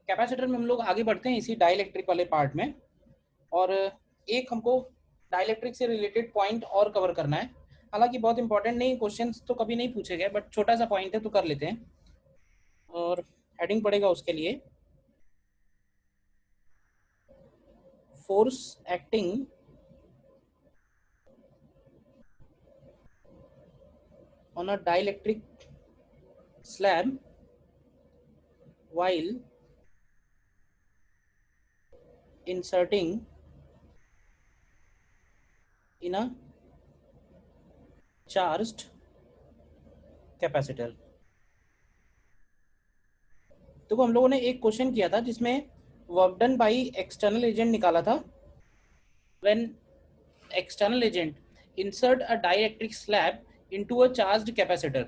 Capacitor में हम लोग आगे बढ़ते हैं इसी डाइलेक्ट्रिक वाले पार्ट में, और एक हमको डाइलेक्ट्रिक से रिलेटेड पॉइंट और कवर करना है। हालांकि बहुत इंपॉर्टेंट नहीं, क्वेश्चंस तो कभी नहीं पूछे गए, बट छोटा सा पॉइंट है तो कर लेते हैं। और हेडिंग पड़ेगा उसके लिए, force acting on a dielectric slab while inserting in a charged capacitor। तो हम लोगों ने एक क्वेश्चन किया था जिसमें work done by external agent निकाला था। When external agent insert a dielectric slab into a charged capacitor,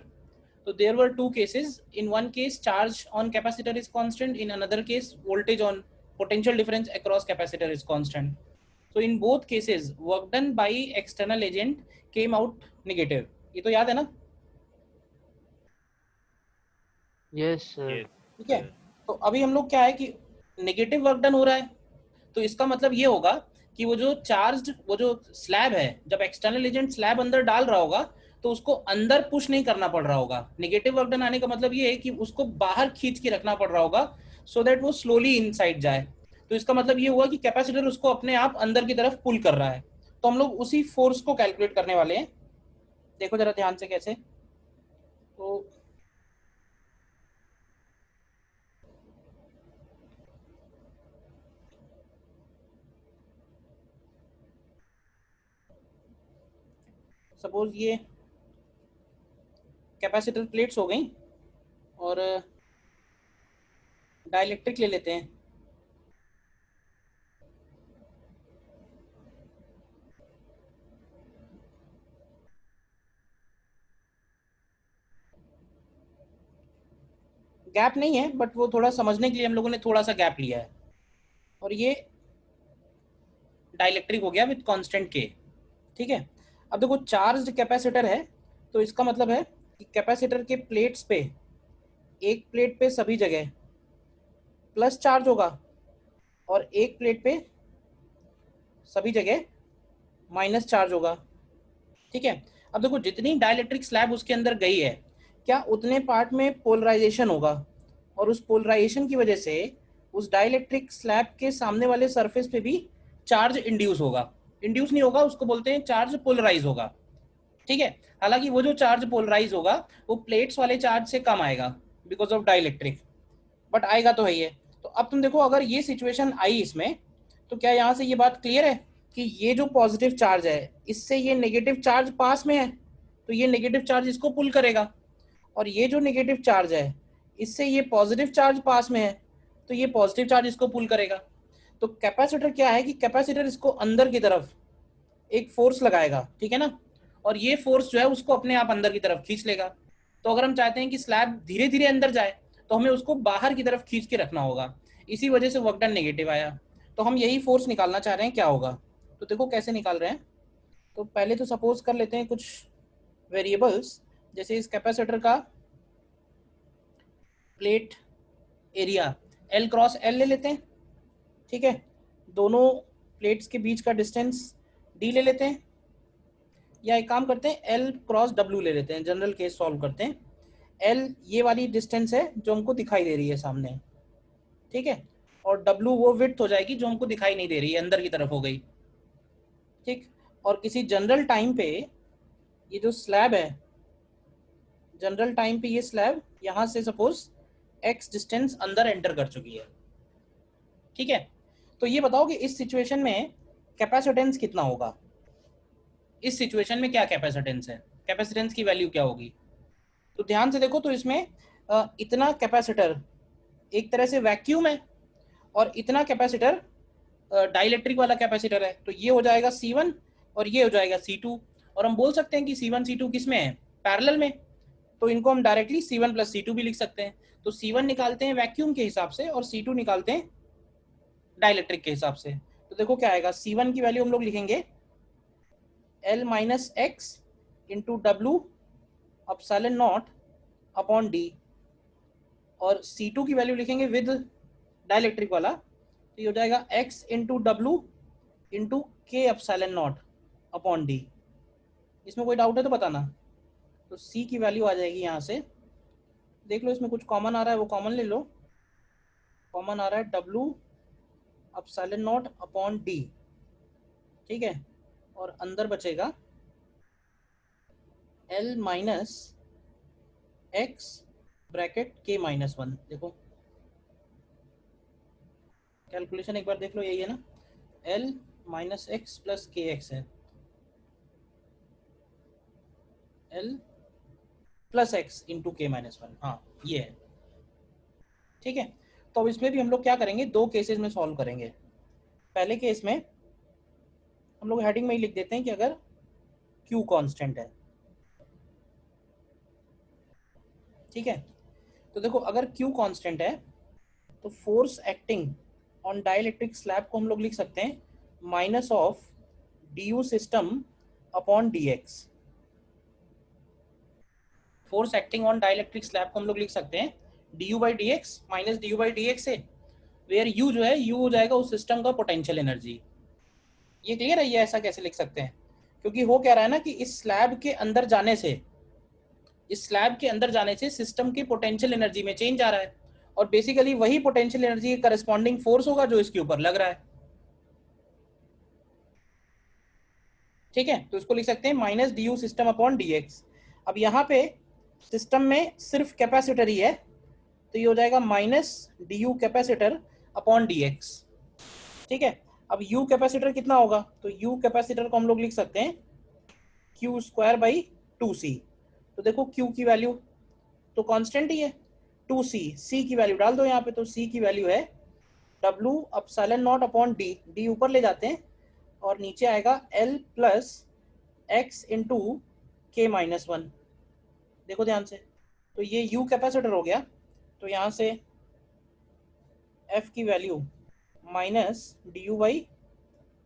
so there were two cases. In one case charge on capacitor is constant, in another case voltage on potential difference across capacitor is constant. So in both cases work done by external agent came out negative। ये तो याद है ना? Yes sir. Yes ठीक है, sir. तो अभी हम लोग क्या है कि नेगेटिव वर्क डन हो रहा है, तो इसका मतलब ये होगा कि वो जो स्लैब है, जब एक्सटर्नल एजेंट स्लैब अंदर डाल रहा होगा तो उसको अंदर पुश नहीं करना पड़ रहा होगा। नेगेटिव वर्क डन आने का मतलब ये है कि उसको बाहर खींच के रखना पड़ रहा होगा, सो दैट वो स्लोली इनसाइड जाए। तो इसका मतलब ये हुआ कि कैपेसिटर उसको अपने आप अंदर की तरफ पुल कर रहा है। तो हम लोग उसी फोर्स को कैलकुलेट करने वाले हैं। देखो जरा ध्यान से कैसे। तो सपोज ये कैपेसिटर प्लेट्स हो गई, और डाइलेक्ट्रिक ले लेते हैं। गैप नहीं है, बट वो थोड़ा समझने के लिए हम लोगों ने थोड़ा सा गैप लिया है। और ये डाइलेक्ट्रिक हो गया विद कांस्टेंट के। ठीक है, अब देखो चार्ज्ड कैपेसिटर है, तो इसका मतलब है कि कैपेसिटर के प्लेट्स पे, एक प्लेट पे सभी जगह प्लस चार्ज होगा और एक प्लेट पे सभी जगह माइनस चार्ज होगा। ठीक है, अब देखो जितनी डाइलेक्ट्रिक स्लैब उसके अंदर गई है, क्या उतने पार्ट में पोलराइजेशन होगा, और उस पोलराइजेशन की वजह से उस डाइलेक्ट्रिक स्लैब के सामने वाले सरफेस पे भी चार्ज इंड्यूस होगा। इंड्यूस नहीं होगा, उसको बोलते हैं चार्ज पोलराइज होगा। ठीक है, हालांकि वो जो चार्ज पोलराइज होगा वो प्लेट्स वाले चार्ज से कम आएगा बिकॉज ऑफ डाइलेक्ट्रिक, बट आएगा तो है ये। तो अब तुम देखो, अगर ये सिचुएशन आई इसमें, तो क्या यहाँ से ये बात क्लियर है कि ये जो पॉजिटिव चार्ज है इससे ये नेगेटिव चार्ज पास में है, तो ये नेगेटिव चार्ज इसको पुल करेगा, और ये जो नेगेटिव चार्ज है इससे ये पॉजिटिव चार्ज पास में है, तो ये पॉजिटिव चार्ज इसको पुल करेगा। तो कैपेसिटर क्या है कि कैपेसिटर इसको अंदर की तरफ एक फोर्स लगाएगा, ठीक है ना, और ये फोर्स जो है उसको अपने आप अंदर की तरफ खींच लेगा। तो अगर हम चाहते हैं कि स्लैब धीरे धीरे अंदर जाए तो हमें उसको बाहर की तरफ खींच के रखना होगा, इसी वजह से वर्क डन नेगेटिव आया। तो हम यही फोर्स निकालना चाह रहे हैं, क्या होगा। तो देखो कैसे निकाल रहे हैं। तो पहले तो सपोज कर लेते हैं कुछ वेरिएबल्स, जैसे इस कैपेसिटर का plate area L cross L ले लेते हैं। ठीक है, दोनों प्लेट्स के बीच का डिस्टेंस D ले लेते हैं, या एक काम करते हैं L क्रॉस W ले लेते हैं, जनरल केस सॉल्व करते हैं। L ये वाली डिस्टेंस है जो हमको दिखाई दे रही है सामने, ठीक है, और W वो विड्थ हो जाएगी जो हमको दिखाई नहीं दे रही है, अंदर की तरफ हो गई। ठीक, और किसी जनरल टाइम पे ये जो स्लैब है, जनरल टाइम पे ये स्लैब यहाँ से सपोज x डिस्टेंस अंदर एंटर कर चुकी है। ठीक है, तो ये बताओ कि इस सिचुएशन में कैपेसिटेंस कितना होगा। इस सिचुएशन में क्या कैपेसिटेंस है, कैपेसिटेंस की वैल्यू क्या होगी। तो ध्यान से देखो, तो इसमें इतना कैपेसिटर एक तरह से वैक्यूम है, और इतना कैपेसिटर डाइलेक्ट्रिक वाला कैपेसिटर है, तो ये हो जाएगा C1 और ये हो जाएगा C2। और हम बोल सकते हैं कि C1 C2 किस में है, पैरेलल में, तो इनको हम डायरेक्टली C1 प्लस C2 भी लिख सकते हैं। तो C1 निकालते हैं वैक्यूम के हिसाब से और C2 निकालते हैं डाइलेक्ट्रिक के हिसाब से। तो देखो क्या आएगा, C1 की वैल्यू हम लोग लिखेंगे L minus x into W epsilon naught upon D, और C2 की वैल्यू लिखेंगे विद डाइलेक्ट्रिक वाला, तो ये हो जाएगा x इंटू डब्लू इंटू के एप्सिलॉन नॉट अपॉन डी। इसमें कोई डाउट है तो बताना। तो c की वैल्यू आ जाएगी यहाँ से, देख लो इसमें कुछ कॉमन आ रहा है वो कॉमन ले लो। कॉमन आ रहा है W epsilon naught upon D, ठीक है, और अंदर बचेगा L minus x bracket K minus 1। देखो कैलकुलेशन एक बार देख लो, यही है ना, L माइनस एक्स प्लस के एक्स है, L plus X into K minus 1, हाँ ये है, ठीक है। तो अब इसमें भी हम लोग क्या करेंगे, दो केसेस में सॉल्व करेंगे। पहले केस में हम लोग हेडिंग में ही लिख देते हैं कि अगर Q कांस्टेंट है, ठीक है। तो देखो अगर Q कांस्टेंट है तो force acting on dielectric slab को हम लोग लिख सकते हैं minus of D U system upon D x. Force acting on dielectric slab को हम लोग लिख सकते हैं D you by D x minus D you by D x से, वेयर यू जो है यू हो जाएगा उस सिस्टम का पोटेंशियल एनर्जी। ये क्लियर है, ये ऐसा कैसे लिख सकते हैं, क्योंकि हो क्या रहा है ना कि इस स्लैब के अंदर जाने से, इस स्लैब के अंदर जाने से सिस्टम की पोटेंशियल एनर्जी में चेंज आ रहा है, और बेसिकली वही पोटेंशियल एनर्जी करस्पॉन्डिंग फोर्स होगा जो इसके ऊपर लग रहा है, ठीक है। तो इसको लिख सकते हैं minus D U system upon D x. अब यहाँ पे सिस्टम में सिर्फ कैपेसिटर ही है, तो ये हो जाएगा minus D U capacitor upon D X, ठीक है। अब यू कैपेसिटर कितना होगा, तो यू कैपेसिटर को हम लोग लिख सकते हैं Q square by two C. तो देखो क्यू की वैल्यू तो कांस्टेंट ही है, टू सी, सी की वैल्यू डाल दो यहाँ पे, तो सी की वैल्यू है W epsilon naught upon D, D ऊपर ले जाते हैं और नीचे आएगा L plus X into K minus 1। देखो ध्यान से, तो ये यू कैपेसिटर हो गया, तो यहाँ से एफ की value minus D you by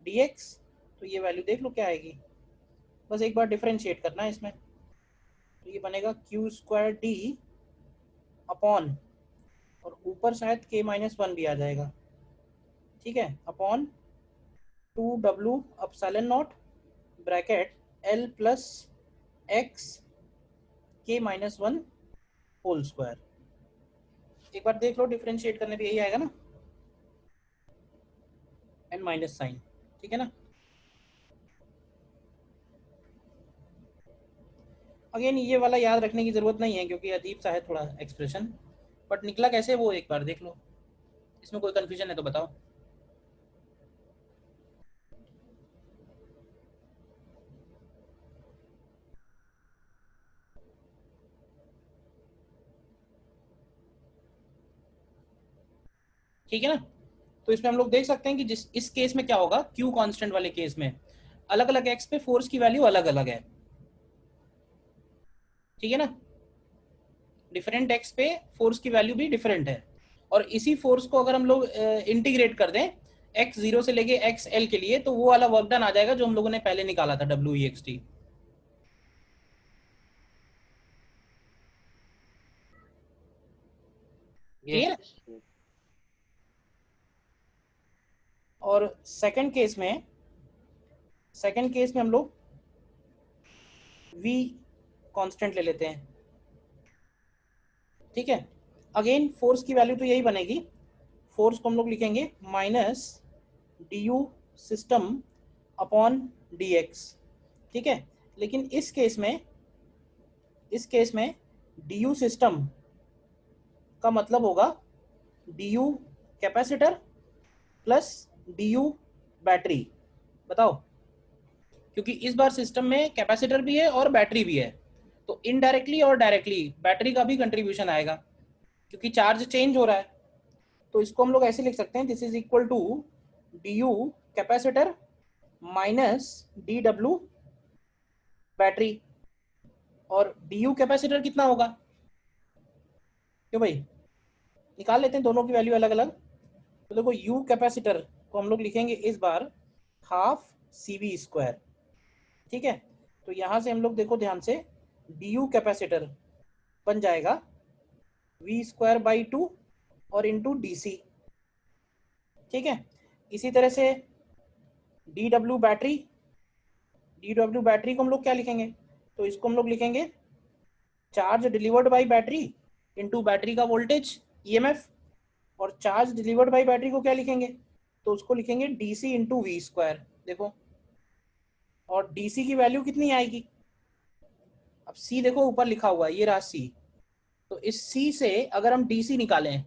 D X, तो ये वैल्यू देख लो क्या आएगी, बस एक बार डिफरेंशिएट करना है इसमें, तो ये बनेगा क्यू स्क्वायर डी अपॉन, और ऊपर शायद के माइनस 1 भी आ जाएगा, ठीक है, upon two W epsilon not bracket L plus x के माइनस 1 होल स्क्वायर। एक बार देख लो डिफरेंशिएट करने पे यही आएगा ना, एन माइनस साइन, ठीक है ना। अगेन ये वाला याद रखने की जरूरत नहीं है क्योंकि अजीब सा है थोड़ा एक्सप्रेशन, बट निकला कैसे वो एक बार देख लो, इसमें कोई कंफ्यूजन है तो बताओ। ठीक है ना। तो इसमें हम लोग देख सकते हैं कि जिस इस केस में क्या होगा, क्यू कांस्टेंट वाले केस में अलग अलग एक्स पे फोर्स की वैल्यू अलग अलग है, ठीक है ना, डिफरेंट एक्स पे फोर्स की वैल्यू भी डिफरेंट है, और इसी फोर्स को अगर हम लोग इंटीग्रेट कर दें एक्स जीरो से लेके एक्स एल के लिए, तो वो वाला वर्क डन आ जाएगा जो हम लोगों ने पहले निकाला था W E x T. Clear है। Yes, yes. और सेकंड केस में हम लोग v कांस्टेंट ले लेते हैं, ठीक है। अगेन फोर्स की वैल्यू तो यही बनेगी, फोर्स को हम लोग लिखेंगे minus D U system upon D X, ठीक है। लेकिन इस केस में डी यू सिस्टम का मतलब होगा D U capacitor plus D you battery. बताओ, क्योंकि इस बार सिस्टम में कैपेसिटर भी है और बैटरी भी है, तो इनडायरेक्टली और डायरेक्टली बैटरी का भी कंट्रीब्यूशन आएगा क्योंकि चार्ज चेंज हो रहा है। तो इसको हम लोग ऐसे लिख सकते हैं, this is equal to D U capacitor minus D W battery. और डी यू कैपेसिटर कितना होगा, क्यों भाई, निकाल लेते हैं दोनों की वैल्यू अलग अलग। तो देखो यू कैपेसिटर को हम लोग लिखेंगे इस बार हाफ सी वी स्क्वायर, ठीक है। तो यहाँ से हम लोग देखो ध्यान से, डी यू कैपेसिटर बन जाएगा वी स्क्वायर बाई टू और इंटू डी सी, ठीक है। इसी तरह से D W battery, D W battery को हम लोग क्या लिखेंगे, तो इसको हम लोग लिखेंगे charge delivered by battery into battery का वोल्टेज ईएमएफ, और चार्ज डिलीवर्ड बाय बैटरी को क्या लिखेंगे, तो उसको लिखेंगे डीसी इंटू वी स्क्वायर। देखो, और डीसी की वैल्यू कितनी आएगी, अब सी देखो ऊपर लिखा हुआ है, ये रहा सी। तो इस सी से अगर हम डीसी निकालें,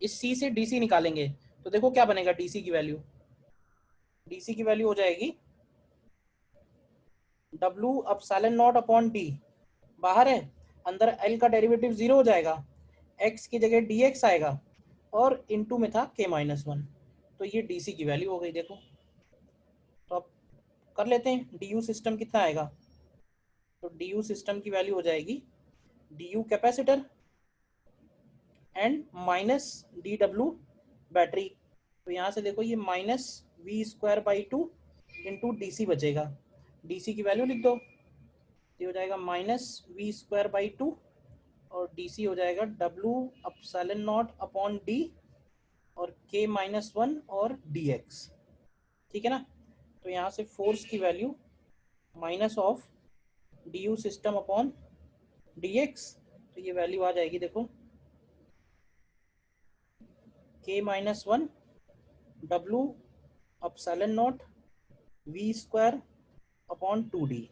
इस सी से डीसी निकालेंगे, तो देखो क्या बनेगा डीसी की वैल्यू, डीसी की वैल्यू हो जाएगी W epsilon naught upon D, बाहर है, अंदर एल का डेरिवेटिव जीरो हो जाएगा, एक्स की जगह डी एक्स आएगा, और इनटू में था के माइनस वन। तो ये डीसी की वैल्यू हो गई। देखो, तो अब कर लेते हैं डी यू सिस्टम कितना आएगा, तो डी यू सिस्टम की वैल्यू हो जाएगी D U capacitor and minus D W battery. तो यहाँ से देखो ये minus V square by two into D C बचेगा, डी सी की वैल्यू लिख दो, ये हो जाएगा minus V square by two, और डी सी हो जाएगा W epsilon naught upon D और के माइनस वन और डी एक्स। ठीक है ना। तो यहाँ से फोर्स की value minus of D U system upon D X, तो ये वैल्यू आ जाएगी देखो K minus one W epsilon naught V square upon two D.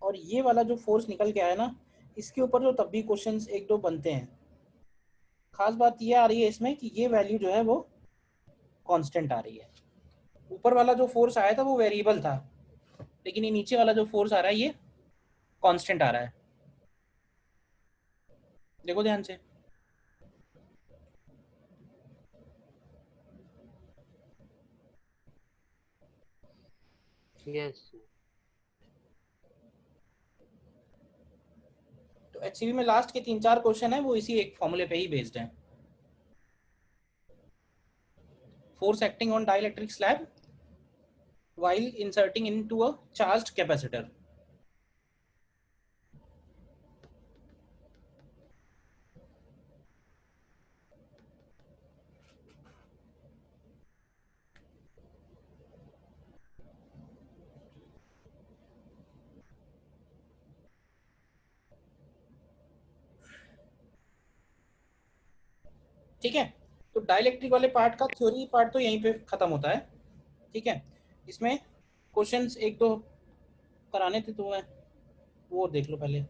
और ये वाला जो फोर्स निकल के आया ना, इसके ऊपर जो तब भी क्वेश्चंस एक दो बनते हैं। खास बात ये आ रही है इसमें कि ये वैल्यू जो है वो कांस्टेंट आ रही है। ऊपर वाला जो फोर्स आया था वो वेरिएबल था, लेकिन ये नीचे वाला जो फोर्स आ रहा है ये कांस्टेंट आ रहा है। देखो ध्यान से, Yes. तो एचसीवी में लास्ट के 3-4 क्वेश्चन है वो इसी एक फॉर्मूले पे ही बेस्ड है। Force acting on dielectric slab while inserting into a charged capacitor। ठीक है, तो डाइलेक्ट्रिक वाले पार्ट का थ्योरी पार्ट तो यहीं पे खत्म होता है। ठीक है, इसमें क्वेश्चंस एक दो कराने थे तो मैं वो देख लो पहले।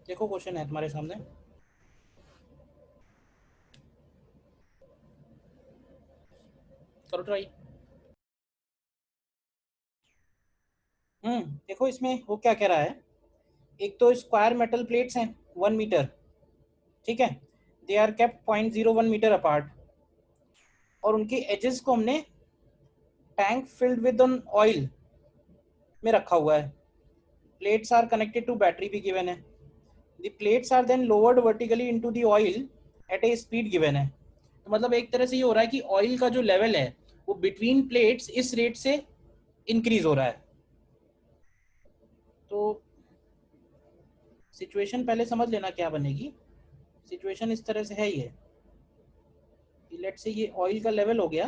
देखो क्वेश्चन है तुम्हारे सामने, करो ट्राई। देखो इसमें वो क्या कह रहा है, एक तो स्क्वायर मेटल प्लेट्स हैं 1 मीटर, ठीक है, they are kept 0.01 metre apart, और उनके एजेस को हमने tank filled with on oil में रखा हुआ है। Plates are connected to battery भी गिवन है। The plates are then lowered vertically into the oil at a speed given है। तो मतलब एक तरह से ये हो रहा है कि ऑयल का जो लेवल है वो बिटवीन प्लेट्स इस रेट से इंक्रीज हो रहा है। तो सिचुएशन पहले समझ लेना क्या बनेगी। सिचुएशन इस तरह से है ये, लेट से ये ऑयल का लेवल हो गया,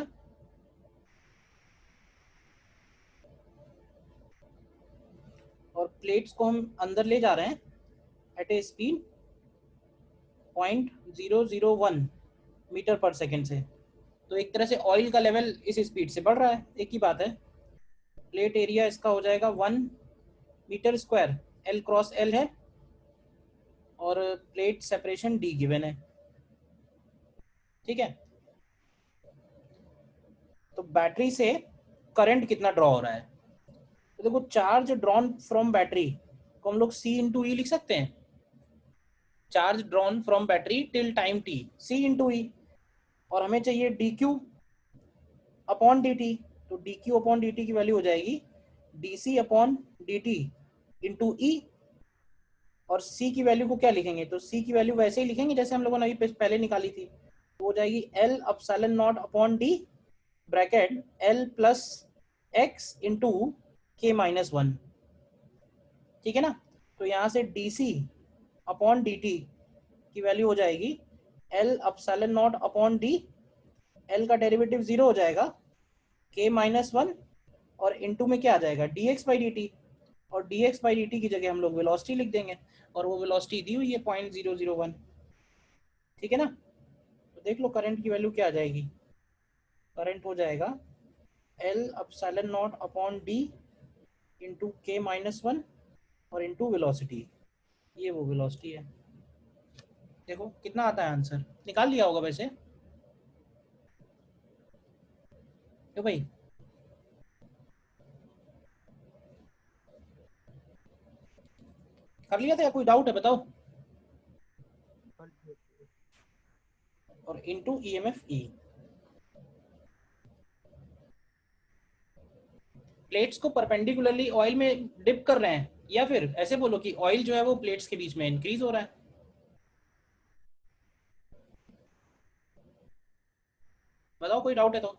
और प्लेट्स को हम अंदर ले जा रहे हैं एट ए स्पीड 0.001 मीटर पर सेकेंड से। तो एक तरह से ऑयल का लेवल इस स्पीड से बढ़ रहा है, एक ही बात है। प्लेट एरिया इसका हो जाएगा 1 metre square, L cross L है, और प्लेट सेपरेशन डी गिवन है। ठीक है, तो बैटरी से करंट कितना ड्रॉ हो रहा है, तो देखो चार्ज ड्रॉन फ्रॉम बैटरी को हम लोग सी इंटू ई लिख सकते हैं। Charge drawn from battery till time T, C into E, और हमें चाहिए D Q upon D T. तो D Q upon D T की वैल्यू हो जाएगी D C upon D T into E, और सी की वैल्यू को क्या लिखेंगे, तो सी की वैल्यू वैसे ही लिखेंगे जैसे हम लोगों ने अभी पहले निकाली थी। तो हो जाएगी L epsilon naught upon D bracket L plus X into K minus one. ठीक है ना। तो यहाँ से D C upon D T की वैल्यू हो जाएगी L epsilon naught upon D, L का डेरिवेटिव 0 हो जाएगा, के माइनस 1 और इनटू में क्या आ जाएगा D X by D T, और D X by D T की जगह हम लोग वेलोसिटी लिख देंगे, और वो वेलोसिटी दी हुई है 0.001। ठीक है ना? तो देख लो करंट की वैल्यू क्या आ जाएगी। करंट हो जाएगा L epsilon naught upon D into K minus 1 और इंटू वेलोसिटी, ये वो वेलोसिटी है। देखो कितना आता है आंसर, निकाल लिया होगा वैसे तो भाई। कर लिया था या कोई डाउट है बताओ? और into E M F E, plates को परपेंडिकुलरली ऑयल में डिप कर रहे हैं, या फिर ऐसे बोलो कि ऑयल जो है वो प्लेट्स के बीच में इंक्रीज हो रहा है। बताओ कोई डाउट है तो।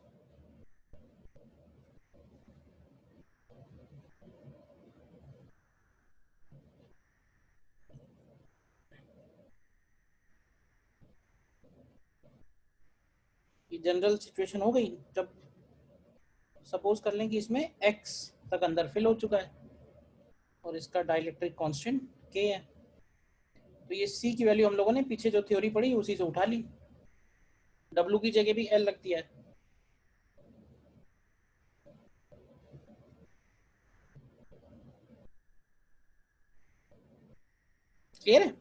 ये जनरल सिचुएशन हो गई जब सपोज कर लें कि इसमें x तक अंदर फिल हो चुका है और इसका डाइलेक्ट्रिक कांस्टेंट k है, तो ये c की वैल्यू हम लोगों ने पीछे जो थ्योरी पढ़ी उसी से उठा ली, w की जगह भी l लग दिया है। क्लियर है?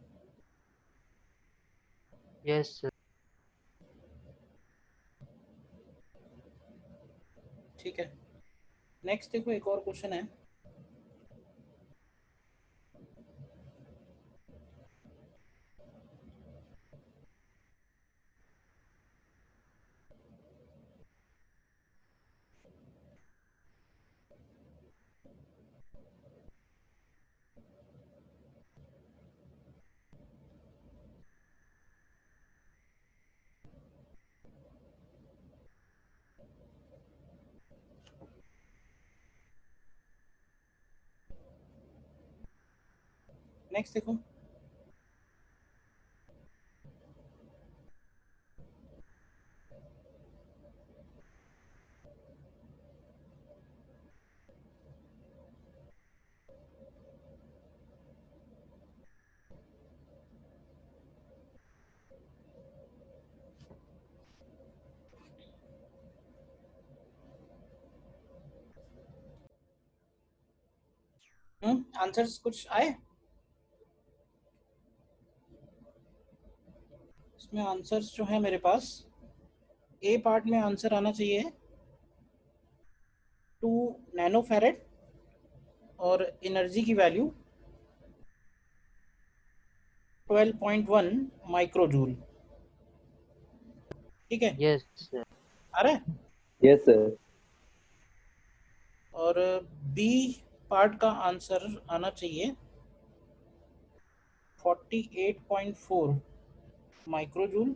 Yes, sir. ठीक है, नेक्स्ट देखो एक और क्वेश्चन है। नेक्स्ट देखो, आंसर्स कुछ आए इसमें? आंसर्स जो है मेरे पास, ए पार्ट में आंसर आना चाहिए 2 नैनो फैरेड और एनर्जी की वैल्यू 12.1 माइक्रो जूल। ठीक है, Yes, sir. आ रहा है? Yes sir. और बी पार्ट का आंसर आना चाहिए 48.4 माइक्रो जूल।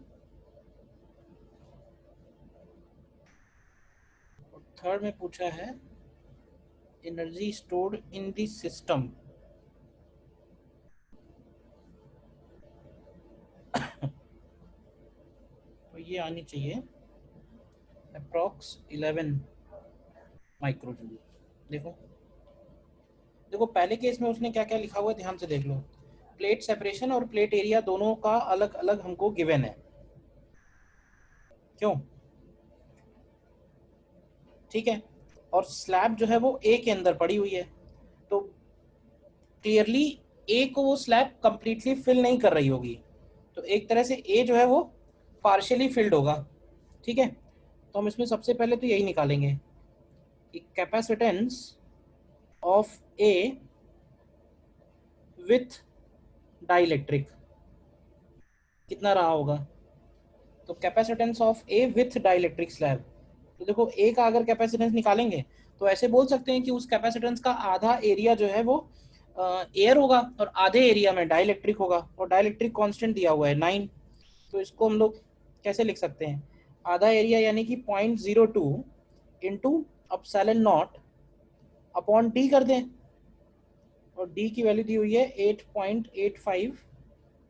और थर्ड में पूछा है energy stored in the system, तो ये आनी चाहिए अप्रॉक्स 11 माइक्रो जूल। देखो देखो पहले केस में उसने क्या क्या लिखा हुआ है ध्यान से देख लो। प्लेट सेपरेशन और प्लेट एरिया दोनों का अलग अलग हमको गिवन है, क्यों? ठीक है, और स्लैब जो है वो ए के अंदर पड़ी हुई है, तो क्लियरली ए को वो स्लैब कंप्लीटली फिल नहीं कर रही होगी, तो एक तरह से ए जो है वो पार्शियली फिल्ड होगा। ठीक है, तो हम इसमें सबसे पहले तो यही निकालेंगे कि capacitance of A with dielectric कितना रहा होगा। तो capacitance of A with dielectric slab, तो देखो ए का अगर कैपेसिटेंस निकालेंगे तो ऐसे बोल सकते हैं कि उस कैपेसिटेंस का आधा एरिया जो है वो एयर होगा और आधे एरिया में डाइलेक्ट्रिक होगा, और डाइलेक्ट्रिक कांस्टेंट दिया हुआ है 9। तो इसको हम लोग कैसे लिख सकते हैं, आधा एरिया यानी कि 0.02 into epsilon naught upon D कर दें, और डी की वैल्यू दी हुई है 8.85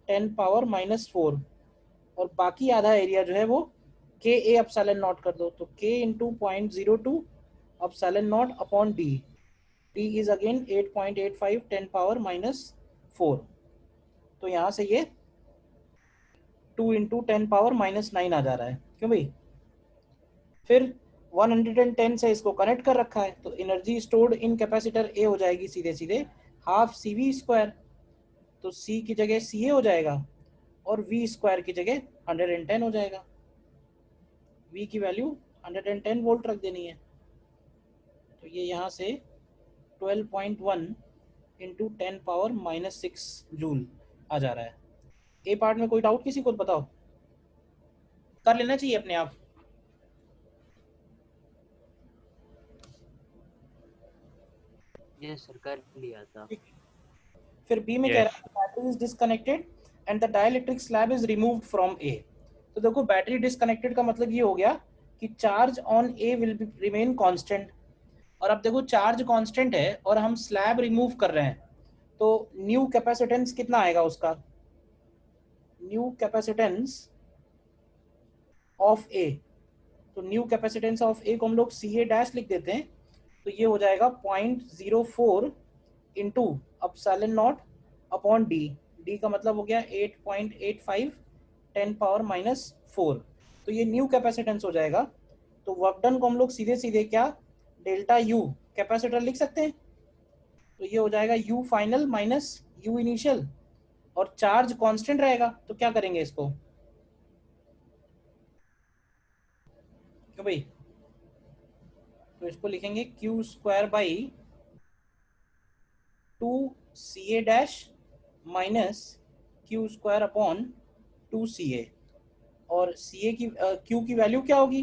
10⁻⁴, और बाकी आधा एरिया जो है वो के ए एप्सिलॉन नॉट कर दो, तो के into 0.02 epsilon naught upon D, D is again 8.85 10⁻⁴, तो यहाँ से ये 2 इंटू 10⁻⁹ आ जा रहा है, क्यों भाई? फिर 110 से इसको कनेक्ट कर रखा है, तो एनर्जी स्टोर्ड इन कैपेसिटर ए हो जाएगी सीधे सीधे हाफ सी वी स्क्वायर, तो सी की जगह सी ए हो जाएगा और वी स्क्वायर की जगह 110 हो जाएगा। वी की वैल्यू 110 वोल्ट रख देनी है, तो ये यहाँ से 12.1 इंटू 10⁻⁻6 जूल आ जा रहा है। ए पार्ट में कोई डाउट किसी को बताओ? कर लेना चाहिए अपने आप। ये सरकार लिया था। फिर बी में कह रहा है battery is disconnected and the dielectric slab is removed from A. तो देखो बैटरी डिस्कनेक्टेड का मतलब ये हो गया कि charge on A will be remain constant, और अब देखो चार्ज कांस्टेंट है और हम स्लैब रिमूव कर रहे हैं, तो न्यू कैपेसिटेंस कितना आएगा उसका? न्यू कैपेसिटेंस ऑफ ए, तो न्यू कैपेसिटेंस ऑफ ए को हम लोग सी ए डैश लिख देते हैं, तो ये हो जाएगा 0.04 into epsilon naught upon D, D का मतलब हो गया 8.85 10⁻⁴, तो ये न्यू कैपेसिटेंस हो जाएगा। तो वर्क डन को हम लोग सीधे सीधे क्या डेल्टा यू कैपेसिटर लिख सकते हैं, तो ये हो जाएगा you final minus you initial, और चार्ज कांस्टेंट रहेगा, तो क्या करेंगे इसको? क्यों भाई? तो इसको लिखेंगे Q square by 2 C A dash minus Q square upon 2 C A, और सी ए की क्यू की वैल्यू क्या होगी?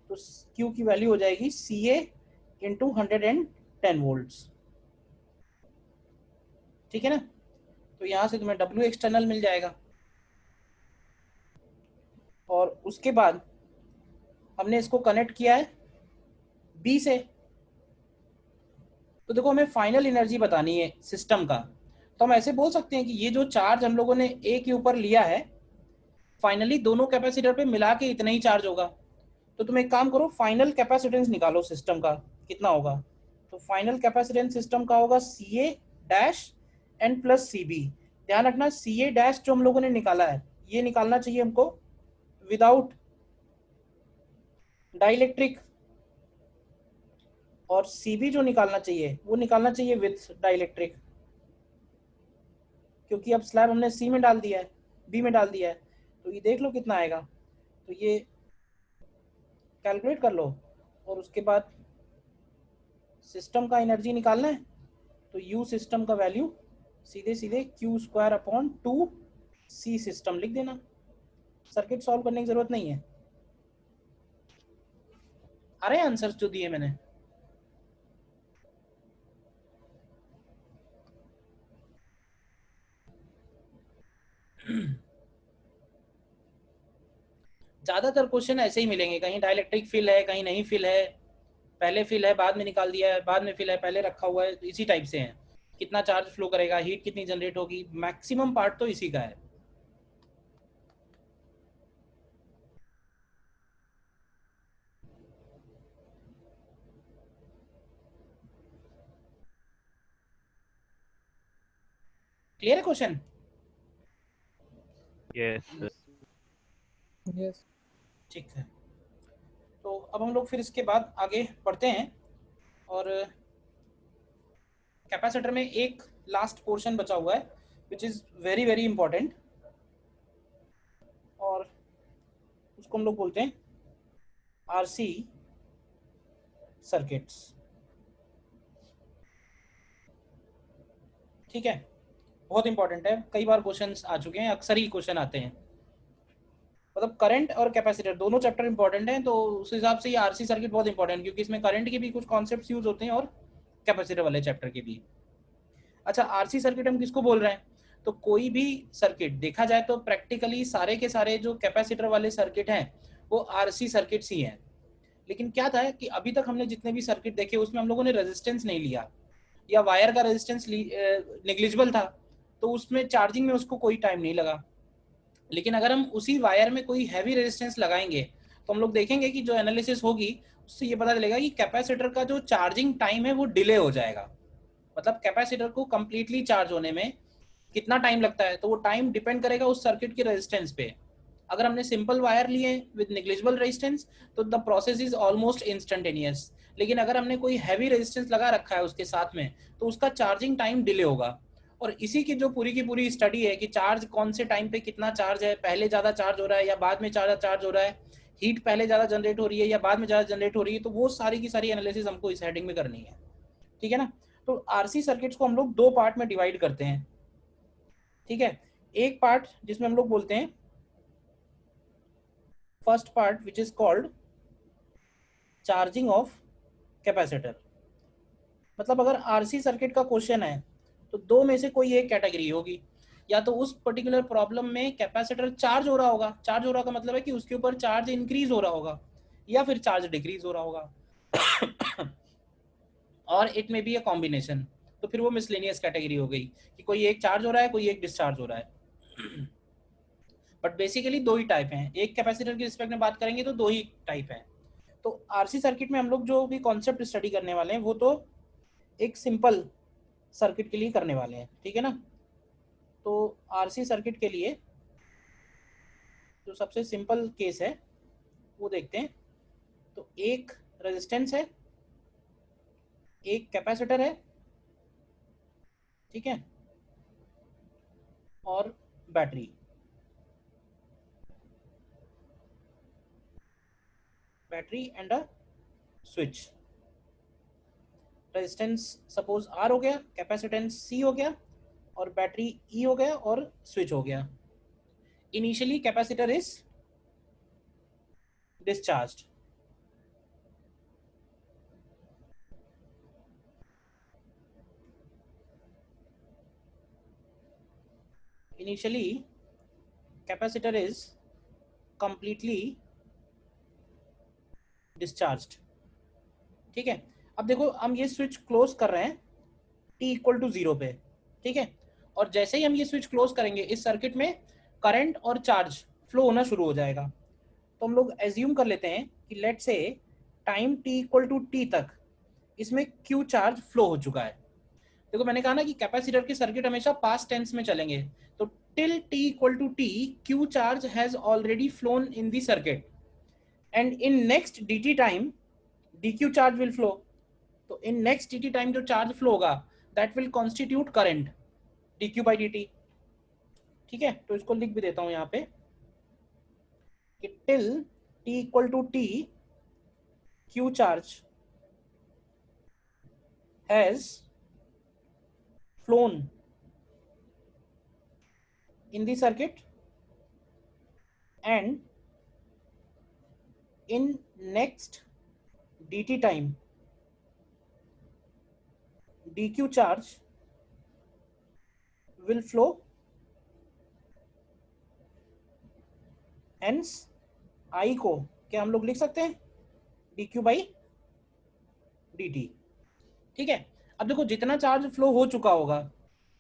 तो क्यू की वैल्यू हो जाएगी सी ए इंटू 110 वोल्ट्स, ठीक है ना? तो यहाँ से तुम्हें डब्ल्यू एक्सटर्नल मिल जाएगा, और उसके बाद हमने इसको कनेक्ट किया है बी से, तो देखो हमें फाइनल एनर्जी बतानी है सिस्टम का, तो हम ऐसे बोल सकते हैं कि ये जो चार्ज हम लोगों ने ए के ऊपर लिया है फाइनली दोनों कैपेसिटर पे मिला के इतना ही चार्ज होगा, तो तुम एक काम करो फाइनल कैपेसिटेंस निकालो सिस्टम का कितना होगा। तो फाइनल कैपेसिटेंस सिस्टम का होगा C A dash N plus C B. ध्यान रखना सी ए डैश जो हम लोगों ने निकाला है ये निकालना चाहिए हमको विदाउट डाइलेक्ट्रिक, और सीबी जो निकालना चाहिए वो निकालना चाहिए विथ डाइलेक्ट्रिक, क्योंकि अब स्लैब हमने सी में डाल दिया है, बी में डाल दिया है, तो ये देख लो कितना आएगा, तो ये कैलकुलेट कर लो, और उसके बाद सिस्टम का एनर्जी निकालना है, तो यू सिस्टम का वैल्यू सीधे सीधे क्यू स्क्वायर अपॉन 2 सी सिस्टम लिख देना, सर्किट सॉल्व करने की जरूरत नहीं है। आ रहे हैं आंसर्स जो दिए मैंने? ज्यादातर क्वेश्चन ऐसे ही मिलेंगे, कहीं डाइलेक्ट्रिक फिल है कहीं नहीं फिल है, पहले फिल है बाद में निकाल दिया है, बाद में फिल है पहले रखा हुआ है, इसी टाइप से हैं। कितना चार्ज फ्लो करेगा, हीट कितनी जनरेट होगी, मैक्सिमम पार्ट तो इसी का है। क्लियर है क्वेश्चन? Yes yes. ठीक है, तो अब हम लोग फिर इसके बाद आगे बढ़ते हैं, और कैपेसिटर में एक लास्ट पोर्शन बचा हुआ है which is very very important, और उसको हम लोग बोलते हैं आरसी सर्किट्स। ठीक है, बहुत इंपॉर्टेंट है, कई बार क्वेश्चंस आ चुके हैं, अक्सर ही क्वेश्चन आते हैं, मतलब करंट और कैपेसिटर दोनों चैप्टर इंपॉर्टेंट हैं, तो उस हिसाब से ये आरसी सर्किट बहुत इंपॉर्टेंट है, क्योंकि इसमें करंट के भी कुछ कॉन्सेप्ट्स यूज होते हैं और कैपेसिटर वाले चैप्टर के भी। अच्छा, आरसी सर्किट हम किसको बोल रहे हैं? तो कोई भी सर्किट देखा जाए तो प्रैक्टिकली सारे के सारे जो कैपेसिटर वाले सर्किट हैं वो आरसी सर्किट्स ही हैं, लेकिन क्या था कि अभी तक हमने जितने भी सर्किट देखे उसमें हम लोगों ने रेजिस्टेंस नहीं लिया, या वायर का रेजिस्टेंस निग्लिजिबल था, तो उसमें चार्जिंग में उसको कोई टाइम नहीं लगा। लेकिन अगर हम उसी वायर में कोई हैवी रेजिस्टेंस लगाएंगे तो हम लोग देखेंगे कि जो एनालिसिस होगी उससे ये पता चलेगा कि कैपेसिटर का जो चार्जिंग टाइम है वो डिले हो जाएगा। मतलब कैपेसिटर को कंप्लीटली चार्ज होने में कितना टाइम लगता है, तो वो टाइम डिपेंड करेगा उस सर्किट के रेजिस्टेंस पे। अगर हमने सिंपल वायर लिए विद नेग्लिजिबल रेजिस्टेंस तो the process is almost instantaneous. लेकिन अगर हमने कोई हैवी रेजिस्टेंस लगा रखा है उसके साथ में तो उसका चार्जिंग टाइम डिले होगा। और इसी की जो पूरी की पूरी स्टडी है कि चार्ज कौन से टाइम पे कितना चार्ज है, पहले ज़्यादा चार्ज हो रहा है या बाद में ज़्यादा चार्ज हो रहा है, हीट पहले ज़्यादा जनरेट हो रही है या बाद में ज़्यादा जनरेट हो रही है, तो वो सारी की सारी एनालिसिस हमको इस हेडिंग में करनी है। ठीक है ना। तो आरसी सर्किट्स को हम लोग दो पार्ट में डिवाइड करते हैं। ठीक है, एक पार्ट जिसमें हम लोग बोलते हैं first part which is called charging of capacitor. मतलब अगर आरसी सर्किट का क्वेश्चन है तो दो में से कोई एक कैटेगरी होगी, या तो उस पर्टिकुलर प्रॉब्लम में कैपेसिटर चार्ज हो रहा होगा, चार्ज हो रहा का मतलब है कि उसके ऊपर चार्ज इंक्रीज हो रहा होगा या फिर चार्ज डिक्रीज हो रहा होगा और इट में बी अ कॉम्बिनेशन। तो फिर वो मिसलेनियस कैटेगरी हो गई कि कोई एक चार्ज हो रहा है कोई एक डिस्चार्ज हो रहा है। बट बेसिकली दो ही टाइप हैं, एक कैपेसिटर की रिस्पेक्ट में बात करेंगे तो दो ही टाइप हैं। तो आरसी सर्किट में हम लोग जो भी कॉन्सेप्ट स्टडी करने वाले हैं वो तो एक सिंपल सर्किट के लिए करने वाले हैं। ठीक है ना। तो आरसी सर्किट के लिए जो सबसे सिंपल केस है वो देखते हैं। तो एक रेजिस्टेंस है, एक कैपेसिटर है, ठीक है, और battery. Battery and a switch. Resistance suppose R हो गया, कैपेसिटेंस सी हो गया और बैटरी ई हो गया और स्विच हो गया। Initially capacitor is discharged. Initially capacitor is completely discharged. ठीक है। अब देखो हम ये स्विच क्लोज कर रहे हैं t इक्वल टू 0 पे। ठीक है। और जैसे ही हम ये स्विच क्लोज करेंगे इस सर्किट में करंट और चार्ज फ्लो होना शुरू हो जाएगा। तो हम लोग एज्यूम कर लेते हैं कि लेट से time t equal to T तक इसमें q चार्ज फ्लो हो चुका है। देखो मैंने कहा ना कि कैपेसिटर के सर्किट हमेशा पास्ट टेंस में चलेंगे। तो till t equal to T q charge has already flown in the circuit and in next dt time dq charge will flow. तो इन नेक्स्ट dt टाइम जो चार्ज फ्लो होगा that will constitute current dq by dt। ठीक है। तो इसको लिख भी देता हूं यहाँ पे कि till t equal to T q charge has flown in the circuit and in next dt time dq charge will flow, hence I को क्या हम लोग लिख सकते हैं dq बाई dt। ठीक है। अब देखो जितना चार्ज फ्लो हो चुका होगा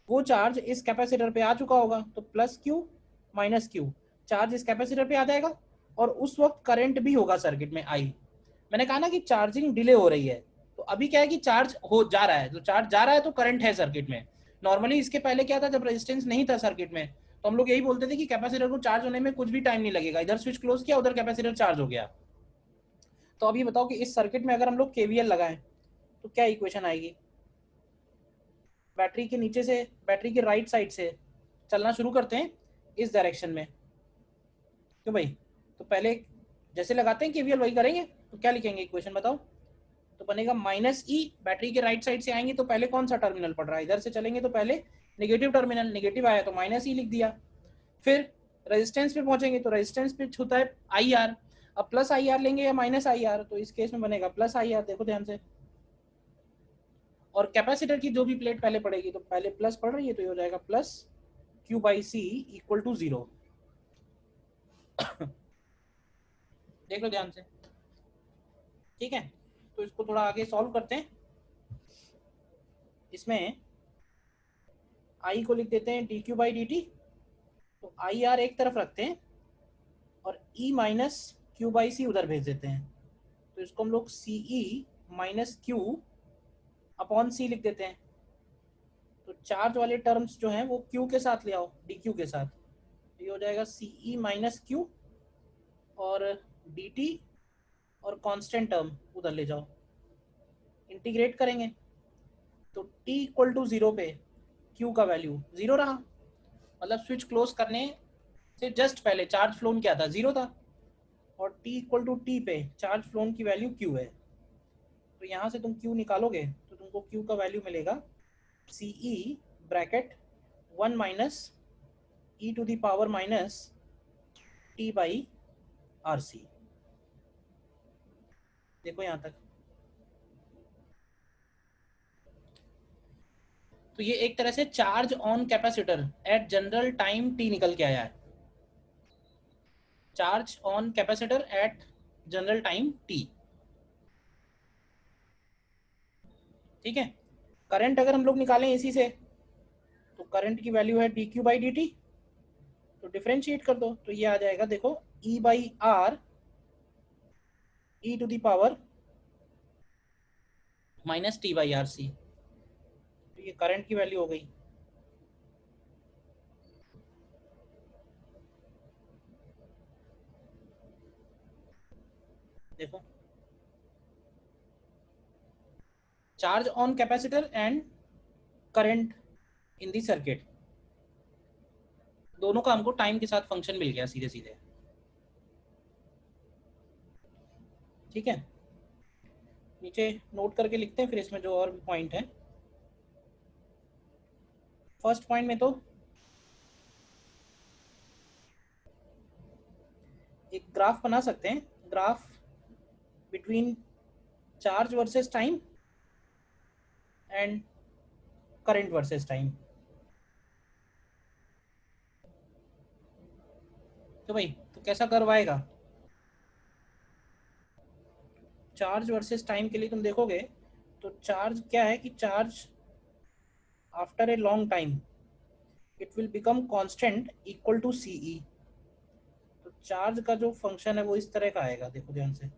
वो चार्ज इस कैपेसिटर पे आ चुका होगा, तो plus Q minus Q charge इस कैपेसिटर पे आ जाएगा और उस वक्त करंट भी होगा सर्किट में आई। मैंने कहा ना कि चार्जिंग डिले हो रही है, तो अभी क्या है कि चार्ज हो जा रहा है, तो चार्ज जा रहा है तो करंट है सर्किट में। नॉर्मली इसके पहले क्या था, जब रेजिस्टेंस नहीं था सर्किट में तो हम लोग यही बोलते थे कि कैपेसिटर को चार्ज होने में कुछ भी टाइम नहीं लगेगा, इधर स्विच क्लोज किया उधर कैपेसिटर चार्ज हो गया। तो अभी बताओ कि इस सर्किट में अगर हम लोग केवीएल लगाएं तो क्या इक्वेशन आएगी। बैटरी के नीचे से, बैटरी के राइट साइड से चलना शुरू करते हैं इस डायरेक्शन में। क्यों भाई, तो पहले जैसे लगाते हैं केवीएल वही करेंगे। तो क्या लिखेंगे इक्वेशन बताओ। तो बनेगा माइनस ई, बैटरी के राइट साइड से आएंगे तो पहले कौन सा टर्मिनल पड़ रहा है, इधर से चलेंगे तो पहले नेगेटिव टर्मिनल, नेगेटिव आया तो माइनस ई लिख दिया। फिर रेजिस्टेंस पे पहुंचेंगे तो रेजिस्टेंस पे छूता है आई आर। अब प्लस आई आर लेंगे या माइनस आई आर, तो इस केस में बनेगा प्लस आई आर, देखो ध्यान से। और कैपेसिटर की जो भी प्लेट पहले पड़ेगी तो पहले प्लस पड़ रही है तो ये हो जाएगा plus Q by C equal to 0। देख लो ध्यान से। ठीक है। तो इसको थोड़ा आगे सॉल्व करते हैं। इसमें आई को लिख देते हैं D Q by D T, तो आई आर एक तरफ रखते हैं और ई माइनस क्यू बाई सी उधर भेज देते हैं, तो इसको हम लोग सी ई माइनस क्यू अपॉन सी लिख देते हैं। तो चार्ज वाले टर्म्स जो हैं वो क्यू के साथ ले आओ, डी क्यू के साथ, तो ये हो जाएगा सी ई माइनस क्यू और डी टी और कांस्टेंट टर्म उधर ले जाओ, इंटीग्रेट करेंगे तो t इक्वल टू 0 पे q का वैल्यू 0 रहा, मतलब स्विच क्लोज करने से जस्ट पहले चार्ज फ्लोन क्या था, 0 था, और t इक्वल टू टी पे चार्ज फ्लोन की वैल्यू q है। तो यहाँ से तुम q निकालोगे तो तुमको q का वैल्यू मिलेगा C E bracket 1 minus E to the power minus T by R C. देखो यहाँ तक, तो ये एक तरह से charge on capacitor at general time t निकल के आया है, charge on capacitor at general time t। ठीक है, करंट अगर हम लोग निकालें इसी से तो करंट की वैल्यू है D Q by D T, तो डिफरेंशिएट कर दो तो ये आ जाएगा, देखो E by R E to the power minus T by R C, तो ये करंट की वैल्यू हो गई। देखो charge on capacitor and current in the circuit, दोनों का हमको टाइम के साथ फंक्शन मिल गया सीधे सीधे। ठीक है, नीचे नोट करके लिखते हैं फिर इसमें जो और भी पॉइंट है। फर्स्ट पॉइंट में तो एक ग्राफ बना सकते हैं, graph between charge versus time and current versus time. तो भाई तो कैसा करवाएगा, चार्ज वर्सेस टाइम के लिए तुम देखोगे तो चार्ज क्या है कि charge after a long time it will become constant equal to C E. तो चार्ज का जो फंक्शन है वो इस तरह का आएगा, देखो ध्यान से,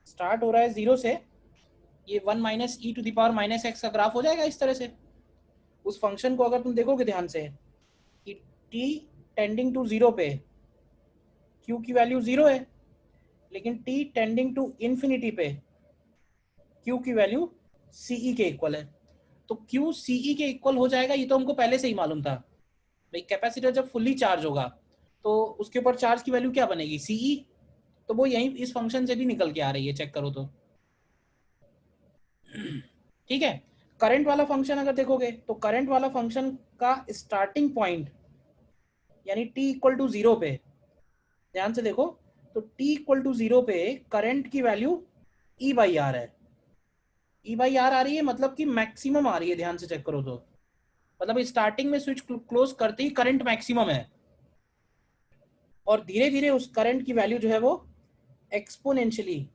स्टार्ट हो रहा है 0 से, ये 1 minus E to the power minus X का ग्राफ हो जाएगा इस तरह से। उस फंक्शन को अगर तुम देखोगे ध्यान से कि t टेंडिंग टू 0 पे q की वैल्यू 0 है, लेकिन t टेंडिंग टू इन्फिनिटी पे q की वैल्यू ce के इक्वल है, तो q ce के इक्वल हो जाएगा, ये तो हमको पहले से ही मालूम था भाई। कैपेसिटर जब फुल्ली चार्ज होगा तो उसके ऊपर चार्ज की वैल्यू क्या बनेगी, ce, तो वो यही इस फंक्शन से भी निकल के आ रही है, चेक करो तो। ठीक है, करंट वाला फंक्शन अगर देखोगे तो करंट वाला फंक्शन का स्टार्टिंग पॉइंट यानी t इक्वल टू 0 पे, ध्यान से देखो, तो t इक्वल टू 0 पे करंट की वैल्यू e बाई आर है, e बाई आर आ रही है, मतलब कि मैक्सिमम आ रही है, ध्यान से चेक करो तो, मतलब स्टार्टिंग में स्विच क्लोज करते ही करंट मैक्सिमम है, और धीरे धीरे उस करंट की वैल्यू जो है वो एक्सपोनेंशियली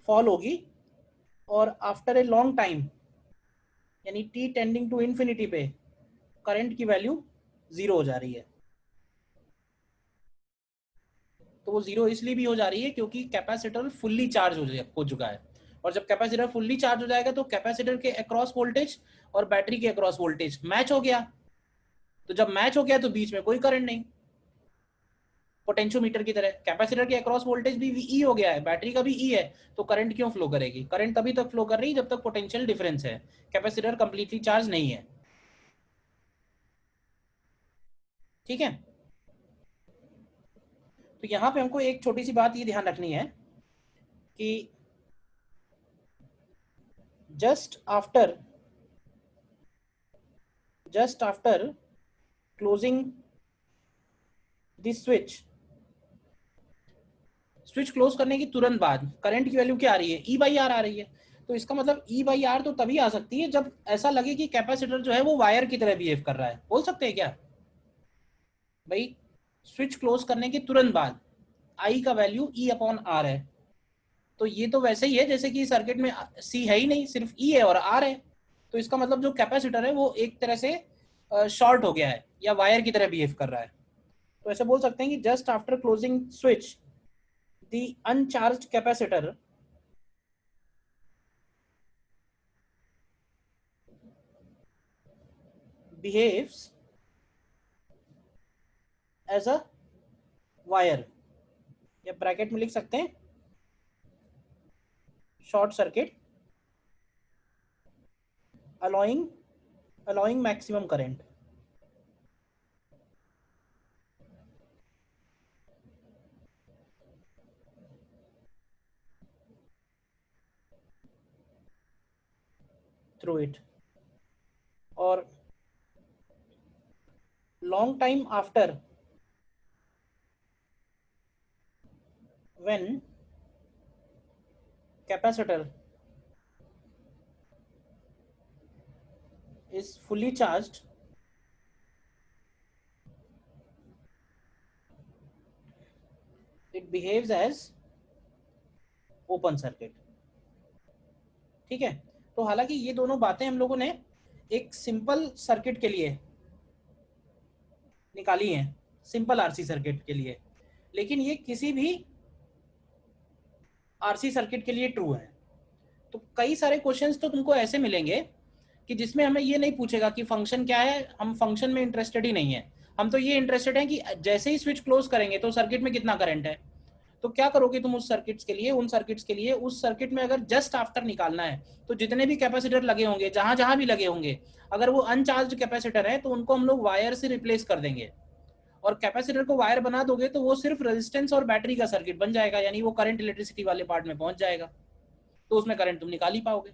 फॉल होगी, और आफ्टर ए लॉन्ग टाइम यानी t टेंडिंग टू इन्फिनिटी पे करंट की वैल्यू 0 हो जा रही है। तो वो 0 इसलिए भी हो जा रही है क्योंकि कैपेसिटर फुल्ली चार्ज हो चुका है, और जब कैपेसिटर फुल्ली चार्ज हो जाएगा तो कैपेसिटर के अक्रॉस वोल्टेज और बैटरी के अक्रॉस वोल्टेज मैच हो गया, तो जब मैच हो गया तो बीच में कोई करंट नहीं, पोटेंशियोमीटर की तरह कैपेसिटर के अक्रॉस वोल्टेज भी ई हो गया है, बैटरी का भी ई है, तो करंट क्यों फ्लो करेगी, करंट तभी तक फ्लो कर रही है जब तक पोटेंशियल डिफरेंस है, कैपेसिटर कंप्लीटली चार्ज नहीं है। ठीक है, तो यहाँ पे हमको एक छोटी सी बात ये ध्यान रखनी है कि just after closing the switch close करने की तुरंत बाद करंट की वैल्यू क्या आ रही है, ई बाई आर आ रही है, तो इसका मतलब ई बाई आर तो तभी आ सकती है जब ऐसा लगे कि कैपेसिटर जो है वो वायर की तरह बिहेव कर रहा है, बोल सकते हैं क्या भाई, स्विच क्लोज करने के तुरंत बाद आई का वैल्यू ई अपॉन आर है, तो ये तो वैसे ही है जैसे कि सर्किट में सी है ही नहीं, सिर्फ ई है और आर है, तो इसका मतलब जो कैपेसिटर है वो एक तरह से शॉर्ट हो गया है या वायर की तरह बिहेव कर रहा है। तो ऐसे बोल सकते हैं कि just after closing switch the uncharged capacitor behaves as a wire, या ब्रैकेट में लिख सकते हैं short circuit allowing allowing maximum current. Through it, or long time after, when capacitor is fully charged, it behaves as open circuit. ठीक है, तो हालांकि ये दोनों बातें हम लोगों ने एक सिंपल सर्किट के लिए निकाली हैं, सिंपल आरसी सर्किट के लिए, लेकिन ये किसी भी आरसी सर्किट के लिए ट्रू है। तो कई सारे क्वेश्चंस तो तुमको ऐसे मिलेंगे कि जिसमें हमें ये नहीं पूछेगा कि फंक्शन क्या है, हम फंक्शन में इंटरेस्टेड ही नहीं है, हम तो ये इंटरेस्टेड हैं कि जैसे ही स्विच क्लोज करेंगे तो सर्किट में कितना करंट है। तो क्या करोगे तुम उस सर्किट्स के लिए, उन सर्किट्स के लिए उस सर्किट में अगर जस्ट आफ्टर निकालना है तो जितने भी कैपेसिटर लगे होंगे, जहां जहां भी लगे होंगे, अगर वो अनचार्ज कैपेसिटर है तो उनको हम लोग वायर से रिप्लेस कर देंगे, और कैपेसिटर को वायर बना दोगे तो वो सिर्फ रेजिस्टेंस और बैटरी का सर्किट बन जाएगा, यानी वो करंट इलेक्ट्रिसिटी वाले पार्ट में पहुंच जाएगा, तो उसमें करंट तुम निकाल ही पाओगे।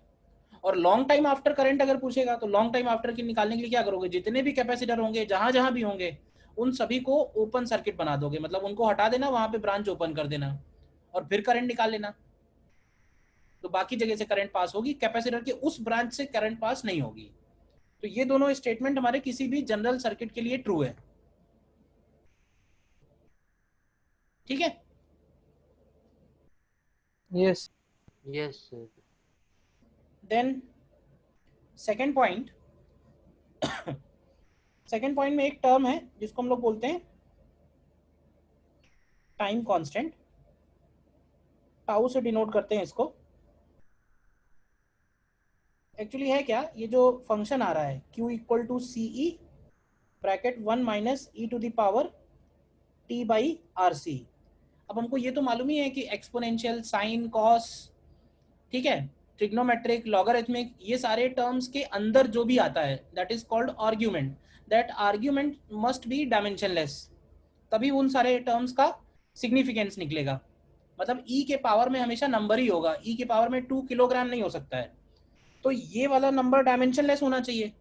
और लॉन्ग टाइम आफ्टर करंट अगर पूछेगा तो लॉन्ग टाइम आफ्टर की निकालने के लिए क्या करोगे, जितने भी कैपेसिटर होंगे जहां जहां भी होंगे उन सभी को ओपन सर्किट बना दोगे, मतलब उनको हटा देना, वहां पे ब्रांच ओपन कर देना और फिर करंट निकाल लेना। तो बाकी जगह से करंट पास होगी, कैपेसिटर के उस ब्रांच से करंट पास नहीं होगी। तो ये दोनों स्टेटमेंट हमारे किसी भी जनरल सर्किट के लिए ट्रू है। ठीक है, yes yes sir. Then second point, second point में एक टर्म है जिसको हम लोग बोलते हैं टाइम कांस्टेंट, टाउ से डिनोट करते हैं इसको। एक्चुअली है क्या, ये जो फंक्शन आ रहा है q equal to C E bracket 1 minus E to the power T by R C. अब हमको ये तो मालूम ही है कि एक्सपोनेंशियल, साइन, कॉस, ठीक है, ट्रिग्नोमेट्रिक, लॉगरिथमिक, ये सारे टर्म्स के अंदर जो भी आता है that is called argument, that argument must be dimensionless, तभी उन सारे टर्म्स का सिग्निफिकेंस निकलेगा। मतलब ई के पावर में हमेशा नंबर ही होगा, ई के पावर में 2 किलोग्राम नहीं हो सकता है, तो ये वाला नंबर डायमेंशनलेस होना चाहिए।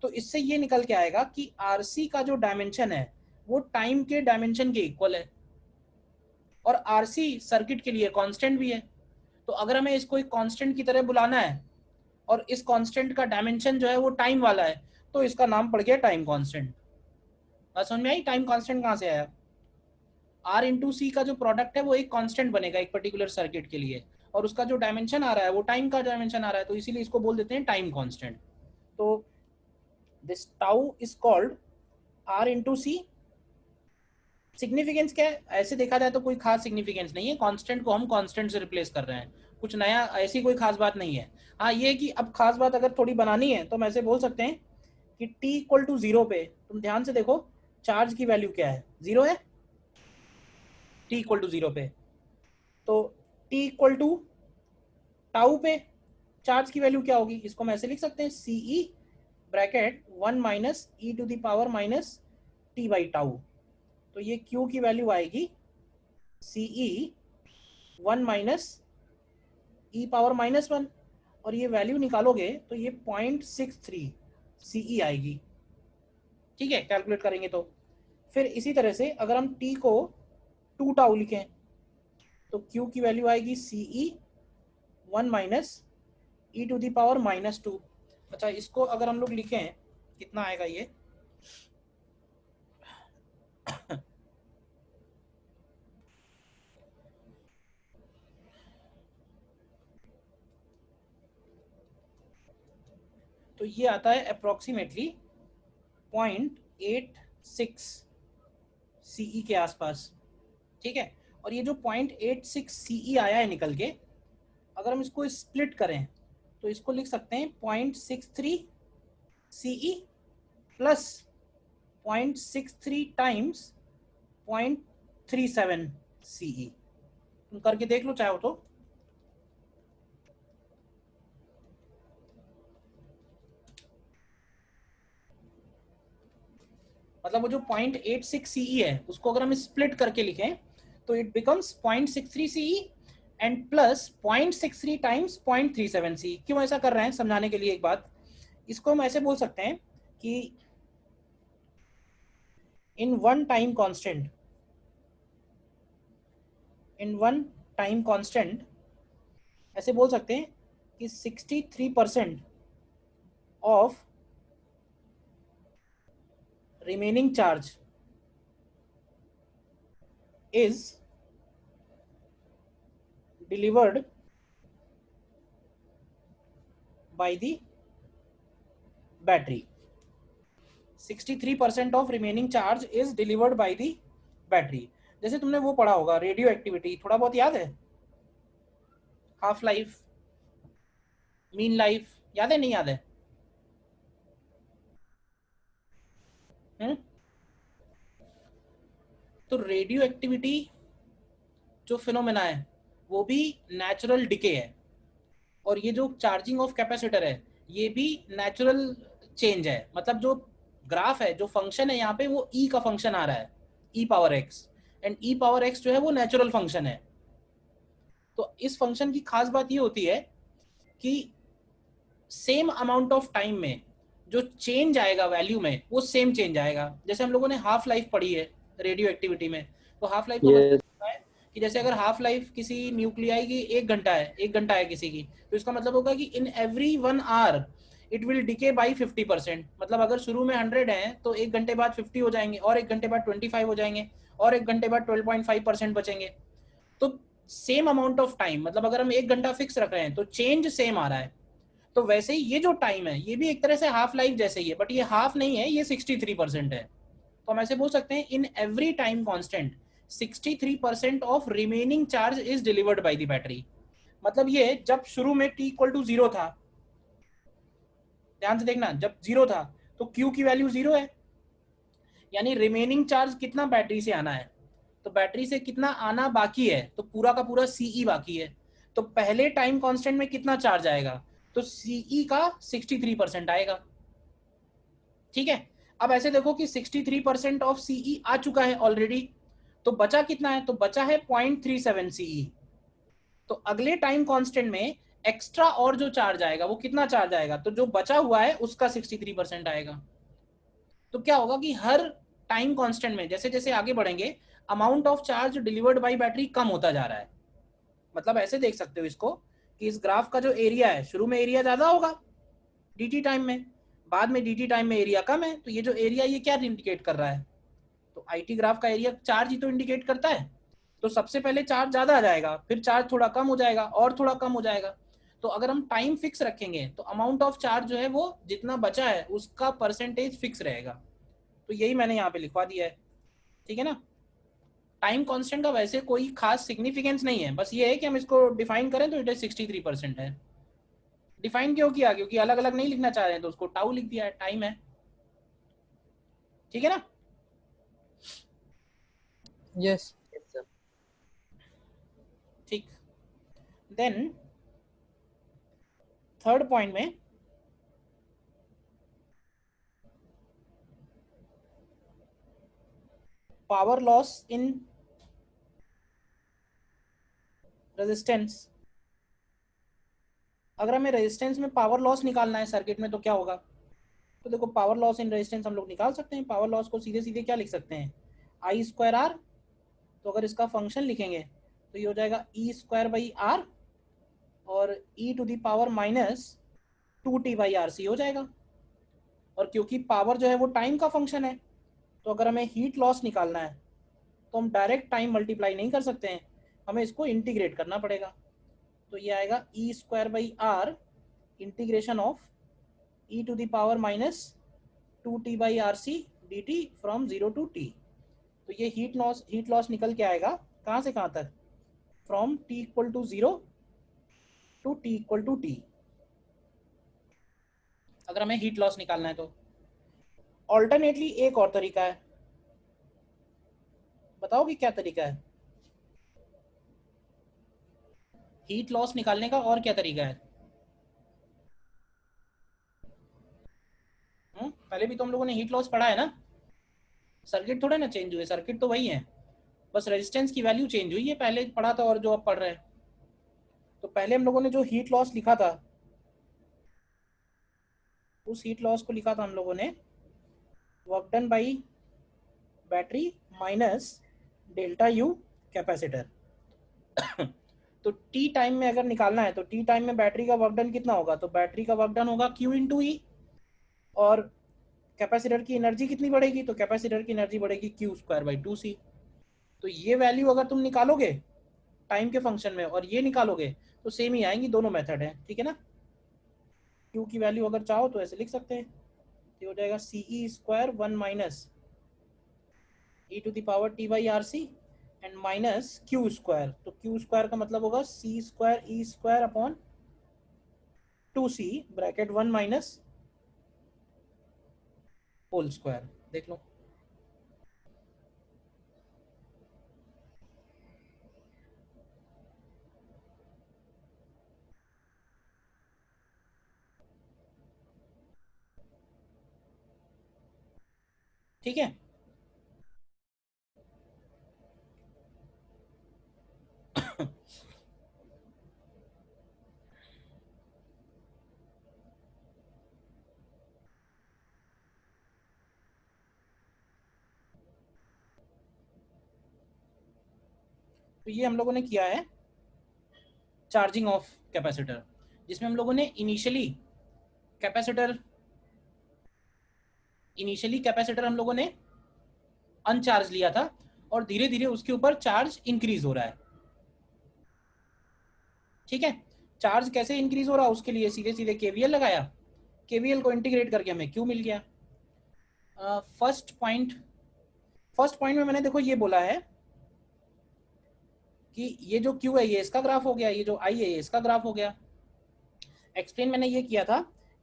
तो इससे ये निकल के आएगा कि आरसी का जो डायमेंशन है वो टाइम के डायमेंशन के इक्वल है, और आरसी सर्किट के लिए कांस्टेंट भी है। तो अगर हमें इसको एक कांस्टेंट की तरह बुलाना है और इस कांस्टेंट का डायमेंशन जो है वो टाइम वाला है, तो इसका नाम पड़ गया टाइम कांस्टेंट। बात समझ में आई, टाइम कांस्टेंट कहाँ से आया। आर इंटू सी का जो प्रोडक्ट है वो एक कांस्टेंट बनेगा एक पर्टिकुलर सर्किट के लिए, और उसका जो डायमेंशन आ रहा है वो टाइम का डायमेंशन आ रहा है, तो इसीलिए इसको बोल देते हैं टाइम कांस्टेंट। तो this tau is called R into C. Significance क्या है, ऐसे देखा जाए तो कोई खास सिग्निफिकेंस नहीं है, कांस्टेंट को हम कांस्टेंट से रिप्लेस कर रहे हैं, कुछ नया ऐसी कोई खास बात नहीं है। हाँ ये कि अब खास बात अगर थोड़ी बनानी है तो हम ऐसे बोल सकते हैं कि t इक्वल टू जीरो पे तुम ध्यान से देखो चार्ज की वैल्यू क्या है, जीरो है t इक्वल टू जीरो पे। तो t इक्वल टू टाउ पे चार्ज की वैल्यू क्या होगी, इसको हम ऐसे लिख सकते हैं C E bracket 1 minus E to the power minus T by tau. तो ये q की वैल्यू आएगी C E 1 minus E power minus one, और ये वैल्यू निकालोगे तो ये 0.63 सीई आएगी। ठीक है, कैलकुलेट करेंगे तो फिर इसी तरह से अगर हम t को 2 टाउ लिखें तो q की वैल्यू आएगी C E 1 minus E to the power minus two. अच्छा, इसको अगर हम लोग लिखें कितना आएगा ये तो ये आता है अप्रोक्सीमेटली 0.86 CE के आसपास, ठीक है। और ये जो 0.86 CE आया है निकल के, अगर हम इसको स्प्लिट करें तो इसको लिख सकते हैं 0.63 CE प्लस 0.63 टाइम्स 0.37 CE। तुम करके देख लो चाहो तो। मतलब वो जो 0.86 CE है उसको अगर हम स्प्लिट करके लिखें तो it becomes 0.63 CE and plus 0.63 times 0.37 CE। क्यों ऐसा कर रहे हैं समझाने के लिए एक बात, इसको हम ऐसे बोल सकते हैं कि इन वन टाइम कांस्टेंट ऐसे बोल सकते हैं कि 63% of remaining charge is delivered by the battery. 63% of remaining charge is delivered by the battery. जैसे तुमने वो पढ़ा होगा रेडियो एक्टिविटी, थोड़ा बहुत याद है? हाफ लाइफ, मीन लाइफ, याद है नहीं याद है? तो रेडियो एक्टिविटी जो फिनोमेना है वो भी नेचुरल डिके है, और ये जो चार्जिंग ऑफ कैपेसिटर है ये भी नेचुरल चेंज है। मतलब जो ग्राफ है, जो फंक्शन है यहाँ पे, वो ई का फंक्शन आ रहा है, E power X, and E power X जो है वो नेचुरल फंक्शन है। तो इस फंक्शन की खास बात ये होती है कि सेम अमाउंट ऑफ टाइम में जो चेंज आएगा वैल्यू में वो सेम चेंज आएगा। जैसे हम लोगों ने हाफ लाइफ पढ़ी है रेडियो एक्टिविटी में, तो हाफ लाइफ का yes, मतलब है कि जैसे अगर हाफ लाइफ किसी न्यूक्लियाई की 1 घंटा है, 1 घंटा है किसी की, तो इसका मतलब होगा कि in every 1 hour it will decay by 50%। मतलब अगर शुरू में 100 है तो 1 घंटे बाद 50 हो जाएंगे, और 1 घंटे बाद 25 हो जाएंगे, और 1 घंटे बाद 12.5% बचेंगे। तो सेम अमाउंट ऑफ टाइम, मतलब अगर हम 1 घंटा फिक्स रख रहे हैं तो चेंज सेम आ रहा है। तो वैसे ही ये जो टाइम है ये भी एक तरह से हाफ लाइफ जैसे ही है, बट ये हाफ नहीं है, ये 63% है। तो हम ऐसे बोल सकते हैं in every time constant 63% of remaining charge is delivered by the battery. मतलब ये जब शुरू में t इक्वल टू 0 था, ध्यान से देखना, जब 0 था तो q की वैल्यू 0 है, यानी रिमेनिंग चार्ज कितना बैटरी से आना है, तो बैटरी से कितना आना बाकी है, तो पूरा का पूरा CE बाकी है। तो पहले टाइम कांस्टेंट में कितना चार्ज आएगा, तो CE का 63% आएगा, ठीक है। अब ऐसे देखो कि 63% ऑफ CE आ चुका है ऑलरेडी, तो बचा कितना है, तो बचा है 0.37 CE। तो अगले टाइम कांस्टेंट में एक्स्ट्रा और जो चार्ज आएगा वो कितना चार्ज आएगा, तो जो बचा हुआ है उसका 63% आएगा। तो क्या होगा कि हर टाइम कांस्टेंट में जैसे जैसे आगे बढ़ेंगे amount of charge delivered by battery कम होता जा रहा है। मतलब ऐसे देख सकते हो इसको कि इस ग्राफ का जो एरिया है, शुरू में एरिया ज्यादा होगा dt टाइम में, बाद में dt टाइम में एरिया कम है, तो ये जो एरिया ये क्या इंडिकेट कर रहा है, तो IT ग्राफ का एरिया चार्ज ही तो इंडिकेट करता है। तो सबसे पहले चार्ज ज्यादा आ जाएगा, फिर चार्ज थोड़ा कम हो जाएगा, और थोड़ा कम हो जाएगा। तो अगर हम टाइम फिक्स रखेंगे तो अमाउंट ऑफ चार्ज जो है वो जितना बचा है उसका परसेंटेज फिक्स रहेगा। तो यही मैंने यहाँ पे लिखवा दिया है, ठीक है ना। टाइम कांस्टेंट का वैसे कोई खास सिग्निफिकेंस नहीं है, बस ये है कि हम इसको डिफाइन करें तो इट इज 63% है। डिफाइन क्यों किया, क्योंकि अलग अलग नहीं लिखना चाह रहे हैं तो उसको टाउ लिख दिया है, टाइम है, ठीक है ना। yes, yes, sir. ठीक, देन थर्ड पॉइंट में पावर लॉस इन रेजिस्टेंस। अगर हमें रेजिस्टेंस में पावर लॉस निकालना है सर्किट में तो क्या होगा, तो देखो पावर लॉस इन रेजिस्टेंस हम लोग निकाल सकते हैं। पावर लॉस को सीधे सीधे क्या लिख सकते हैं, I²R। तो अगर इसका फंक्शन लिखेंगे तो ये हो जाएगा E²/R, और e⁻⁻²T/RC हो जाएगा। और क्योंकि पावर जो है वो टाइम का फंक्शन है, तो अगर हमें हीट लॉस निकालना है तो हम डायरेक्ट टाइम मल्टीप्लाई नहीं कर सकते हैं, हमें इसको इंटीग्रेट करना पड़ेगा। तो ये आएगा E²/R integration of e⁻⁻² 2t by R C D T from 0 to t। तो ये हीट लॉस निकल के आएगा कहाँ से कहाँ तक, from t equal to 0 to t equal to t, अगर हमें हीट लॉस निकालना है तो। ऑल्टरनेटली एक और तरीका है, बताओ कि क्या तरीका है हीट लॉस निकालने का, और क्या तरीका है? पहले भी तो हम लोगों ने हीट लॉस पढ़ा है ना, सर्किट थोड़े ना चेंज हुए, सर्किट तो वही है, बस रेजिस्टेंस की वैल्यू चेंज हुई है, पहले पढ़ा था और जो अब पढ़ रहे हैं। तो पहले हम लोगों ने जो हीट लॉस लिखा था, उस हीट लॉस को लिखा था हम लोगों ने work done by battery minus delta U capacitor. तो टी टाइम में अगर निकालना है तो टी टाइम में बैटरी का वर्क डन कितना होगा, तो बैटरी का वर्क डन होगा Q इंटू ई, और कैपेसिटर की एनर्जी कितनी बढ़ेगी, तो कैपेसिटर की एनर्जी बढ़ेगी Q स्क्वायर बाई 2C। तो ये वैल्यू अगर तुम निकालोगे टाइम के फंक्शन में और ये निकालोगे तो सेम ही आएंगी, दोनों मेथड है, ठीक है ना। Q की वैल्यू अगर चाहो तो ऐसे लिख सकते हैं, ये हो जाएगा C E square 1 minus E to the power T by R C and minus Q square, तो क्यू स्क्वायर का मतलब होगा C square E square upon 2C bracket 1 minus whole square. देख लो, ठीक है। तो ये हम लोगों ने किया है चार्जिंग ऑफ कैपेसिटर, जिसमें हम लोगों ने कैपेसिटर इनिशियली कैपेसिटर हम लोगों ने अनचार्ज लिया था, और धीरे धीरे उसके ऊपर चार्ज इंक्रीज हो रहा है, ठीक है। चार्ज कैसे इंक्रीज हो रहा है, उसके लिए सीधे सीधे केवीएल लगाया, केवीएल को इंटीग्रेट करके हमें क्यू मिल गया। फर्स्ट पॉइंट में मैंने देखो ये बोला है कि ये जो क्यू है ये इसका ग्राफ हो गया, ये जो आई है ये इसका ग्राफ हो गया। एक्सप्लेन मैंने ये किया था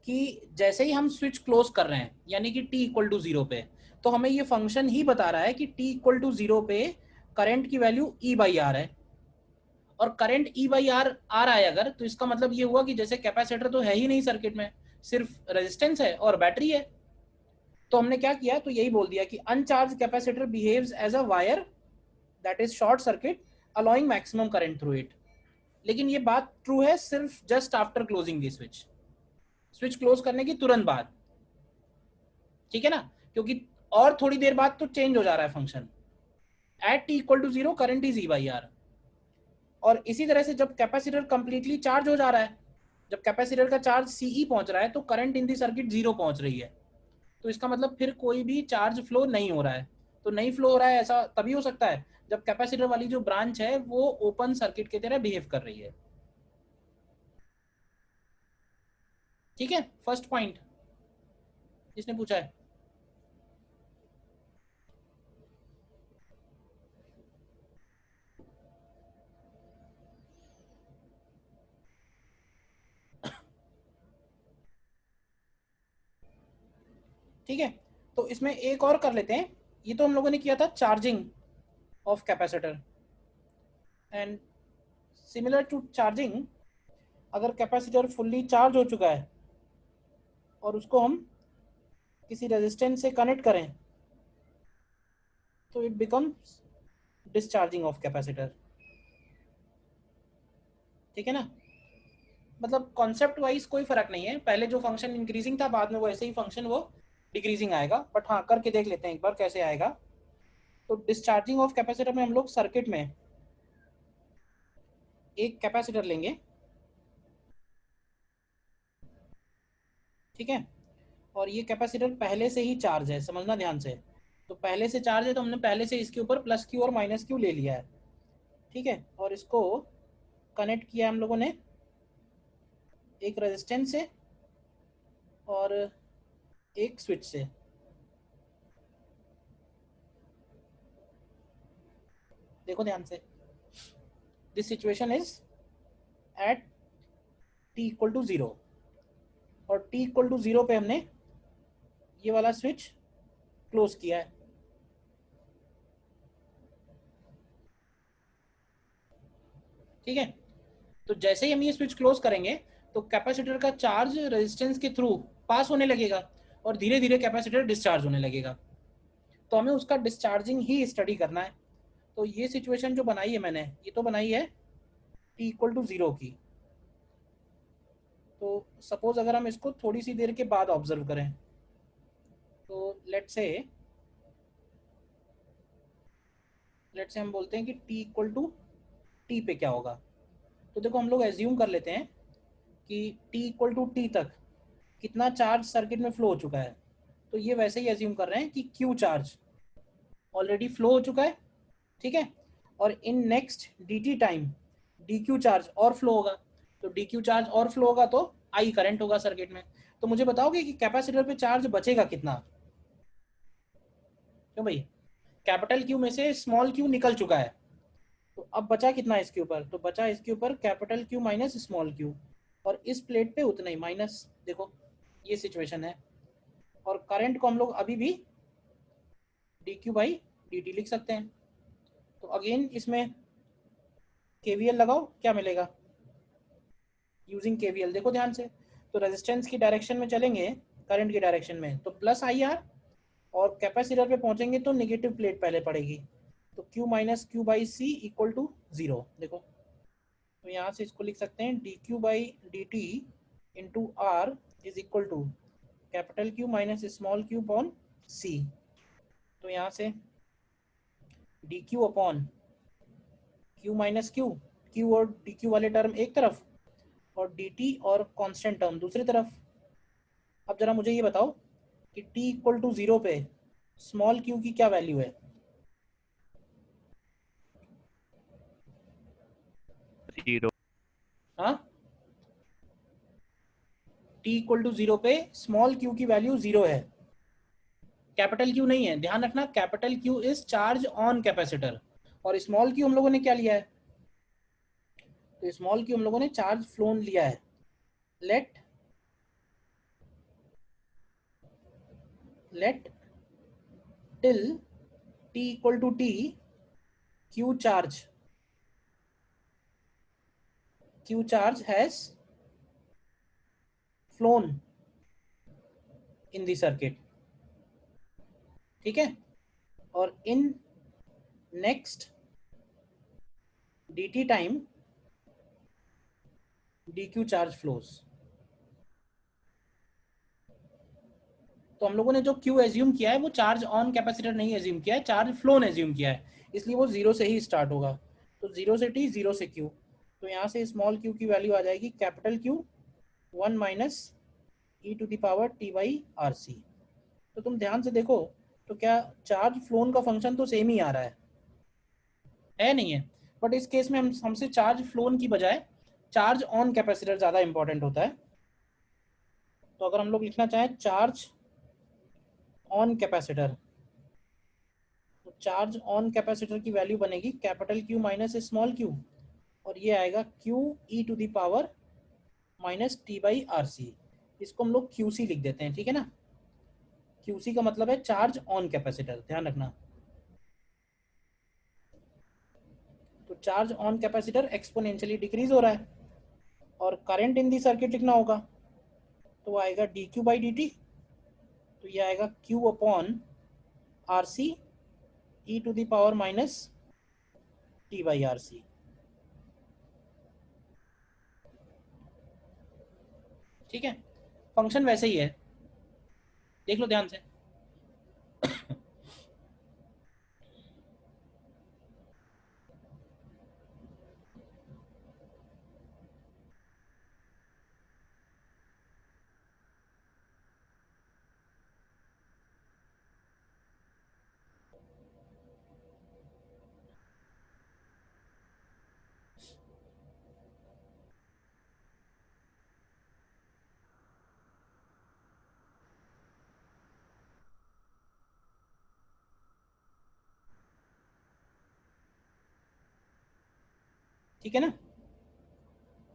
कि जैसे ही हम स्विच क्लोज कर रहे हैं यानी कि t इक्वल टू 0 पे, तो हमें ये फंक्शन ही बता रहा है कि t इक्वल टू 0 पे करंट की वैल्यू E बाई आर है, और करंट E बाई आर आ रहा है अगर, तो इसका मतलब ये हुआ कि जैसे कैपेसिटर तो है ही नहीं सर्किट में, सिर्फ रेजिस्टेंस है और बैटरी है। तो हमने क्या किया, तो यही बोल दिया कि uncharged capacitor behaves as a wire that is short circuit allowing maximum current through it. लेकिन ये बात ट्रू है सिर्फ just after closing the switch, switch close करने की तुरंत बाद, ठीक है ना, क्योंकि और थोड़ी देर बाद तो चेंज हो जा रहा है function. At T equal to 0 current is E by R. और इसी तरह से जब कैपेसिटर कंप्लीटली चार्ज हो जा रहा है, जब कैपेसिटर का चार्ज सीई पहुंच रहा है, तो करंट इन दी सर्किट 0 पहुंच रही है, तो इसका मतलब फिर कोई भी चार्ज फ्लो नहीं हो रहा है। तो नहीं फ्लो हो रहा है ऐसा तभी हो सकता है जब कैपेसिटर वाली जो ब्रांच है वो ओपन सर्किट की तरह बिहेव कर रही है, ठीक है। फर्स्ट पॉइंट जिसने पूछा है, ठीक है। तो इसमें एक और कर लेते हैं, ये तो हम लोगों ने किया था charging of capacitor, and similar to charging, अगर कैपेसिटर फुल्ली चार्ज हो चुका है और उसको हम किसी रेजिस्टेंस से कनेक्ट करें तो it becomes discharging of capacitor, ठीक है ना। मतलब कॉन्सेप्ट वाइज कोई फर्क नहीं है, पहले जो फंक्शन इंक्रीजिंग था बाद में वो ऐसे ही फंक्शन वो डिक्रीजिंग आएगा, बट हाँ करके देख लेते हैं एक बार कैसे आएगा। तो डिस्चार्जिंग ऑफ कैपेसिटर में हम लोग सर्किट में एक कैपेसिटर लेंगे, ठीक है, और ये कैपेसिटर पहले से ही चार्ज है, समझना ध्यान से। तो पहले से चार्ज है तो हमने पहले से इसके ऊपर प्लस क्यू और माइनस क्यू ले लिया है, ठीक है, और इसको कनेक्ट किया हम लोगों ने एक रेजिस्टेंस से और एक स्विच से, देखो ध्यान से, this situation is at T equal to zero, और टी इक्वल टू जीरो पे हमने ये वाला स्विच क्लोज किया है। ठीक है, तो जैसे ही हम ये स्विच क्लोज करेंगे तो कैपेसिटर का चार्ज रेजिस्टेंस के थ्रू पास होने लगेगा और धीरे धीरे कैपेसिटर डिस्चार्ज होने लगेगा। तो हमें उसका डिस्चार्जिंग ही स्टडी करना है। तो ये सिचुएशन जो बनाई है मैंने, ये तो बनाई है टी इक्वल टू जीरो की। तो सपोज अगर हम इसको थोड़ी सी देर के बाद ऑब्जर्व करें, तो लेट से हम बोलते हैं कि टी इक्वल टू टी पे क्या होगा। तो देखो हम लोग एज्यूम कर लेते हैं कि टी इक्वल टू टी तक कितना चार्ज सर्किट में फ्लो हो चुका है। तो ये वैसे ही एज्यूम कर रहे हैं कि क्यू चार्ज ऑलरेडी फ्लो हो चुका है। ठीक है, और in next D T time D Q charge और फ्लो होगा। तो डी क्यू चार्ज और फ्लो होगा तो आई करंट होगा सर्किट में। तो मुझे बताओगे कि कैपेसिटर पे चार्ज बचेगा कितना? क्यों भाई, कैपिटल क्यू में से स्मॉल क्यू निकल चुका है, तो अब बचा कितना इसके ऊपर? तो बचा इसके ऊपर capital Q minus small Q, और इस प्लेट पे उतना ही माइनस। देखो ये सिचुएशन है, और करंट को हम लोग अभी भी D Q by D T लिख सकते हैं। तो अगेन इसमें केवीएल लगाओ, क्या मिलेगा यूजिंग केवीएल? देखो ध्यान से, तो रेजिस्टेंस की डायरेक्शन में चलेंगे करंट की डायरेक्शन में तो प्लस आई आर, और कैपेसिटर पे पहुंचेंगे तो नेगेटिव प्लेट पहले पड़ेगी। तो Q minus Q by C equal to zero. देखो, तो यहाँ से इसको लिख सकते हैं D Q by D T into R is equal to capital Q minus small Q upon C. तो यहाँ से D Q upon Q minus Q, Q और डी क्यू वाले टर्म एक तरफ, और डी टी और कांस्टेंट टर्म दूसरी तरफ। अब जरा मुझे ये बताओ कि t इक्वल टू जीरो पे स्मॉल क्यू की क्या वैल्यू है? जीरो। हाँ, t इक्वल टू जीरो पे स्मॉल क्यू की वैल्यू जीरो है, कैपिटल क्यू नहीं है। ध्यान रखना, capital Q is charge on capacitor, और स्मॉल क्यू हम लोगों ने क्या लिया है? तो स्मॉल क्यू हम लोगों ने चार्ज फ्लोन लिया है। Let let till t equal to T Q charge has flown in the circuit. ठीक है, और in next D T time D Q charge flows. तो हम लोगों ने जो क्यू एज्यूम किया है वो चार्ज ऑन कैपेसिटर नहीं एज्यूम किया है, चार्ज फ्लोन एज्यूम किया है, इसलिए वो जीरो से ही स्टार्ट होगा। तो जीरो से टी, जीरो से क्यू, तो यहाँ से स्मॉल क्यू की वैल्यू आ जाएगी capital Q one minus E to the power T by R C. तो तुम ध्यान से देखो, तो क्या चार्ज फ्लोन का फंक्शन तो सेम ही आ रहा है नहीं है? बट इस केस में हमसे चार्ज फ्लोन की बजाय चार्ज ऑन कैपेसिटर ज़्यादा इंपॉर्टेंट होता है। तो अगर हम लोग लिखना चाहें चार्ज ऑन कैपेसिटर, तो चार्ज ऑन कैपेसिटर की वैल्यू बनेगी capital Q minus small Q, और ये आएगा Q E to the power minus T by R C. इसको हम लोग क्यू सी लिख देते हैं, ठीक है ना? क्यू सी का मतलब है चार्ज ऑन कैपेसिटर, ध्यान रखना। तो charge on capacitor exponentially decrease हो रहा है, और करंट इन दी सर्किट लिखना होगा, तो आएगा D Q by D T. तो ये आएगा Q upon R C E to the power minus T by R C. ठीक है, फंक्शन वैसे ही है, देख लो ध्यान से। ठीक है ना।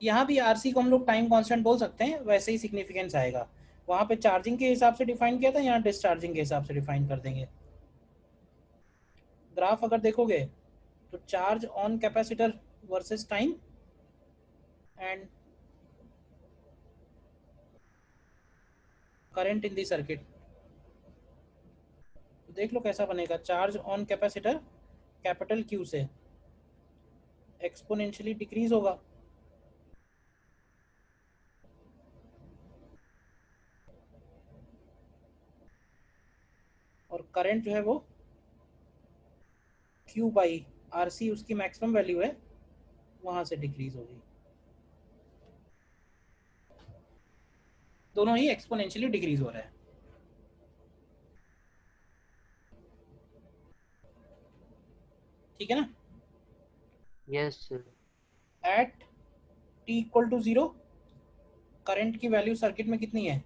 यहाँ भी आरसी को हम लोग टाइम कांस्टेंट बोल सकते हैं, वैसे ही सिग्निफिकेंस आएगा। वहाँ पे चार्जिंग के हिसाब से डिफाइन किया था, यहाँ डिस्चार्जिंग के हिसाब से डिफाइन कर देंगे। ग्राफ अगर देखोगे तो charge on capacitor versus time and current in the circuit, देख लो कैसा बनेगा। Charge on capacitor capital Q से एक्सपोनेंशियली डिक्रीज होगा, और करंट जो है वो क्यू बाई आर सी, उसकी मैक्सिमम वैल्यू है, वहां से डिक्रीज होगी। दोनों ही एक्सपोनेंशियली डिक्रीज हो रहा है, ठीक है ना। Yes, sir. At T equal to zero current की वैल्यू सर्किट में कितनी है,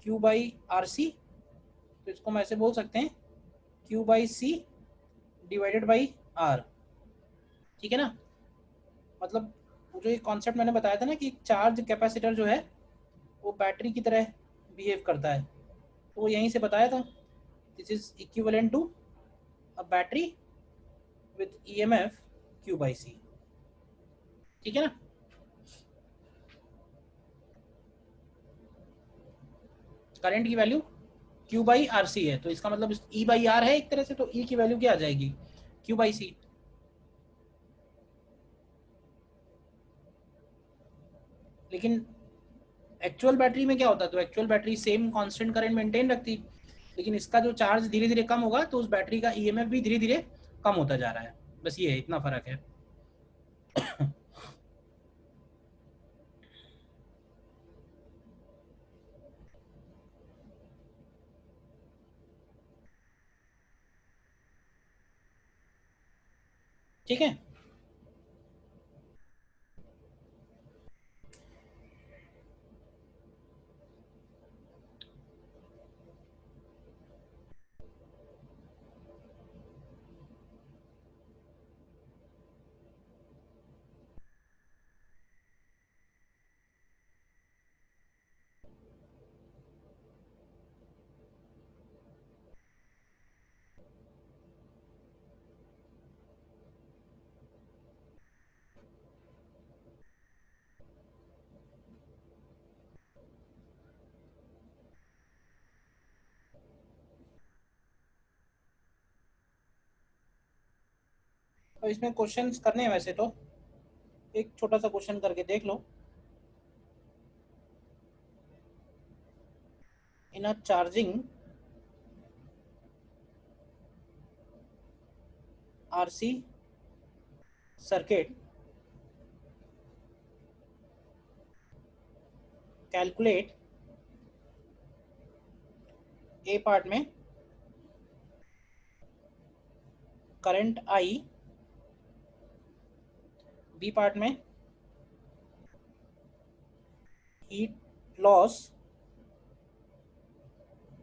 क्यू बाई आर सी, तो इसको हम ऐसे बोल सकते हैं Q by C divided by R, ठीक है ना। मतलब वो जो एक कॉन्सेप्ट मैंने बताया था ना कि चार्ज कैपेसिटर जो है वो बैटरी की तरह बिहेव करता है, तो वो यहीं से बताया था। This is equivalent to a battery with EMF Q by C, ठीक है ना। करंट की value Q by R C है, तो इसका मतलब ई बाई आर है एक तरह से, तो ई की वैल्यू क्या आ जाएगी, क्यू बाई सी। लेकिन एक्चुअल बैटरी में क्या होता है, तो actual battery same constant current maintain रखती, लेकिन इसका जो चार्ज धीरे धीरे कम होगा तो उस बैटरी का ईएमएफ भी धीरे धीरे कम होता जा रहा है, बस ये है, इतना फर्क है। ठीक है। तो इसमें क्वेश्चंस करने हैं वैसे तो, एक छोटा सा क्वेश्चन करके देख लो। इन अ चार्जिंग आरसी सर्किट कैलकुलेट ए पार्ट में करंट आई, बी पार्ट में heat loss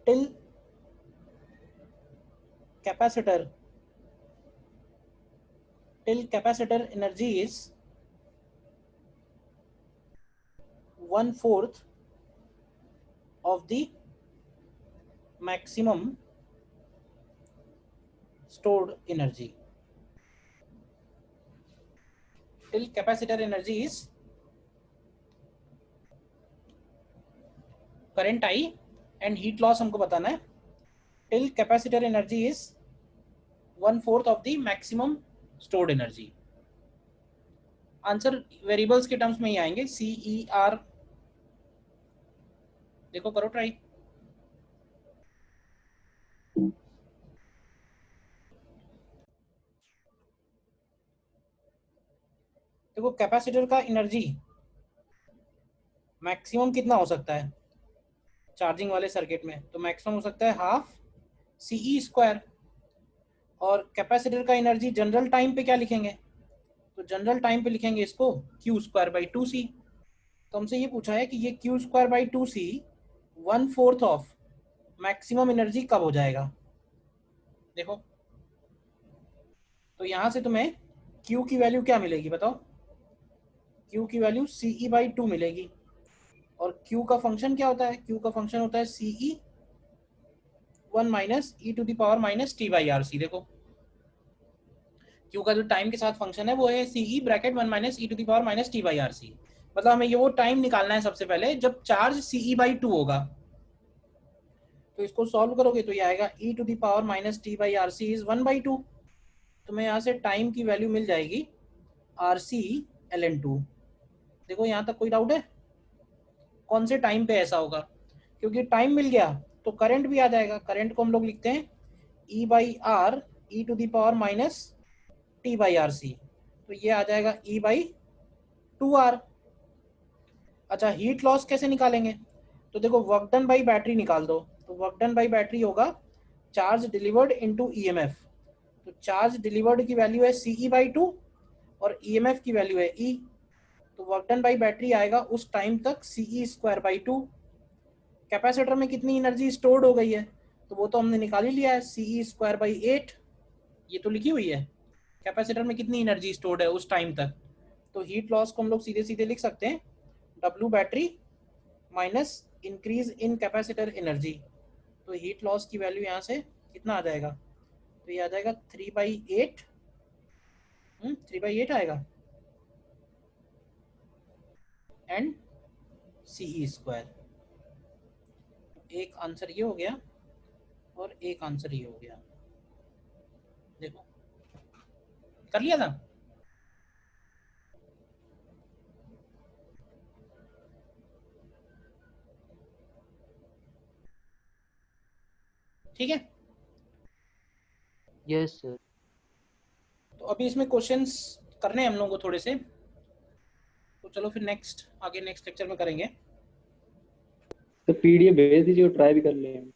till capacitor energy is 1/4 of the maximum stored energy, till capacitor energy is current I and heat loss हमको बताना है, till capacitor energy is 1/4 of the maximum stored energy। Answer variables के terms में ही आएंगे, सी E R, देखो करो try. देखो capacitor का एनर्जी मैक्सिमम कितना हो सकता है चार्जिंग वाले सर्किट में, तो मैक्सिमम हो सकता है हाफ सीई स्क्वायर। और कैपेसिटर का एनर्जी जनरल टाइम पे क्या लिखेंगे, तो जनरल टाइम पे लिखेंगे इसको Q square by two C. तो हमसे ये पूछा है कि ये क्यू स्क्वायर बाई टू सी 1/4 ऑफ मैक्सिमम एनर्जी कब हो जाएगा। देखो तो यहां से तुम्हें क्यू की वैल्यू क्या मिलेगी बताओ, Q की वैल्यू CE/2 मिलेगी। और Q का फंक्शन क्या होता है? Q का फंक्शन होता है CE 1 माइनस e⁻−t/RC। देखो Q का जो टाइम के साथ फंक्शन है वो है CE ब्रैकेट 1 माइनस e⁻−t/RC। मतलब हमें ये वो टाइम निकालना है सबसे पहले जब चार्ज CE/2 होगा। तो इसको सॉल्व करोगे तो ये आएगा e⁻−t/RC इज 1/2। तुम्हें यहाँ से टाइम की वैल्यू मिल जाएगी RC/ln2। देखो यहाँ तक कोई डाउट है? कौन से टाइम पे ऐसा होगा? क्योंकि टाइम मिल गया तो करंट भी आ जाएगा। करंट को हम लोग लिखते हैं E/R e⁻t/RC। तो ये आ जाएगा E/2R। अच्छा, हीट लॉस कैसे निकालेंगे? तो देखो वर्क डन बाई बैटरी निकाल दो। तो वर्क डन बाई बैटरी होगा चार्ज डिलीवर्ड इनटू ईएमएफ। तो चार्ज डिलीवर्ड की वैल्यू है CE/2 और ईएमएफ की वैल्यू है E। तो वर्क डन बाई बैटरी आएगा उस टाइम तक CE²/2। कैपेसिटर में कितनी एनर्जी स्टोर्ड हो गई है तो वो तो हमने निकाल ही लिया है, CE²/8। ये तो लिखी हुई है कैपेसिटर में कितनी एनर्जी स्टोर्ड है उस टाइम तक। तो हीट लॉस को हम लोग सीधे सीधे लिख सकते हैं W battery minus increase in capacitor energy. तो हीट लॉस की वैल्यू यहाँ से कितना आ जाएगा? तो ये आ जाएगा 3/8। 3/8 आएगा एंड CE²। एक आंसर ये हो गया और एक आंसर ये हो गया। देखो कर लिया था। ठीक है, यस सर। तो अभी इसमें क्वेश्चंस करने हैं हम लोगों को थोड़े से। तो चलो फिर नेक्स्ट आगे नेक्स्ट लेक्चर में करेंगे। तो PDF भेज दीजिए और ट्राई भी कर लेंगे।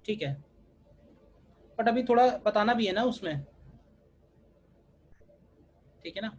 ठीक है, बट अभी थोड़ा बताना भी है ना उसमें, ठीक है ना।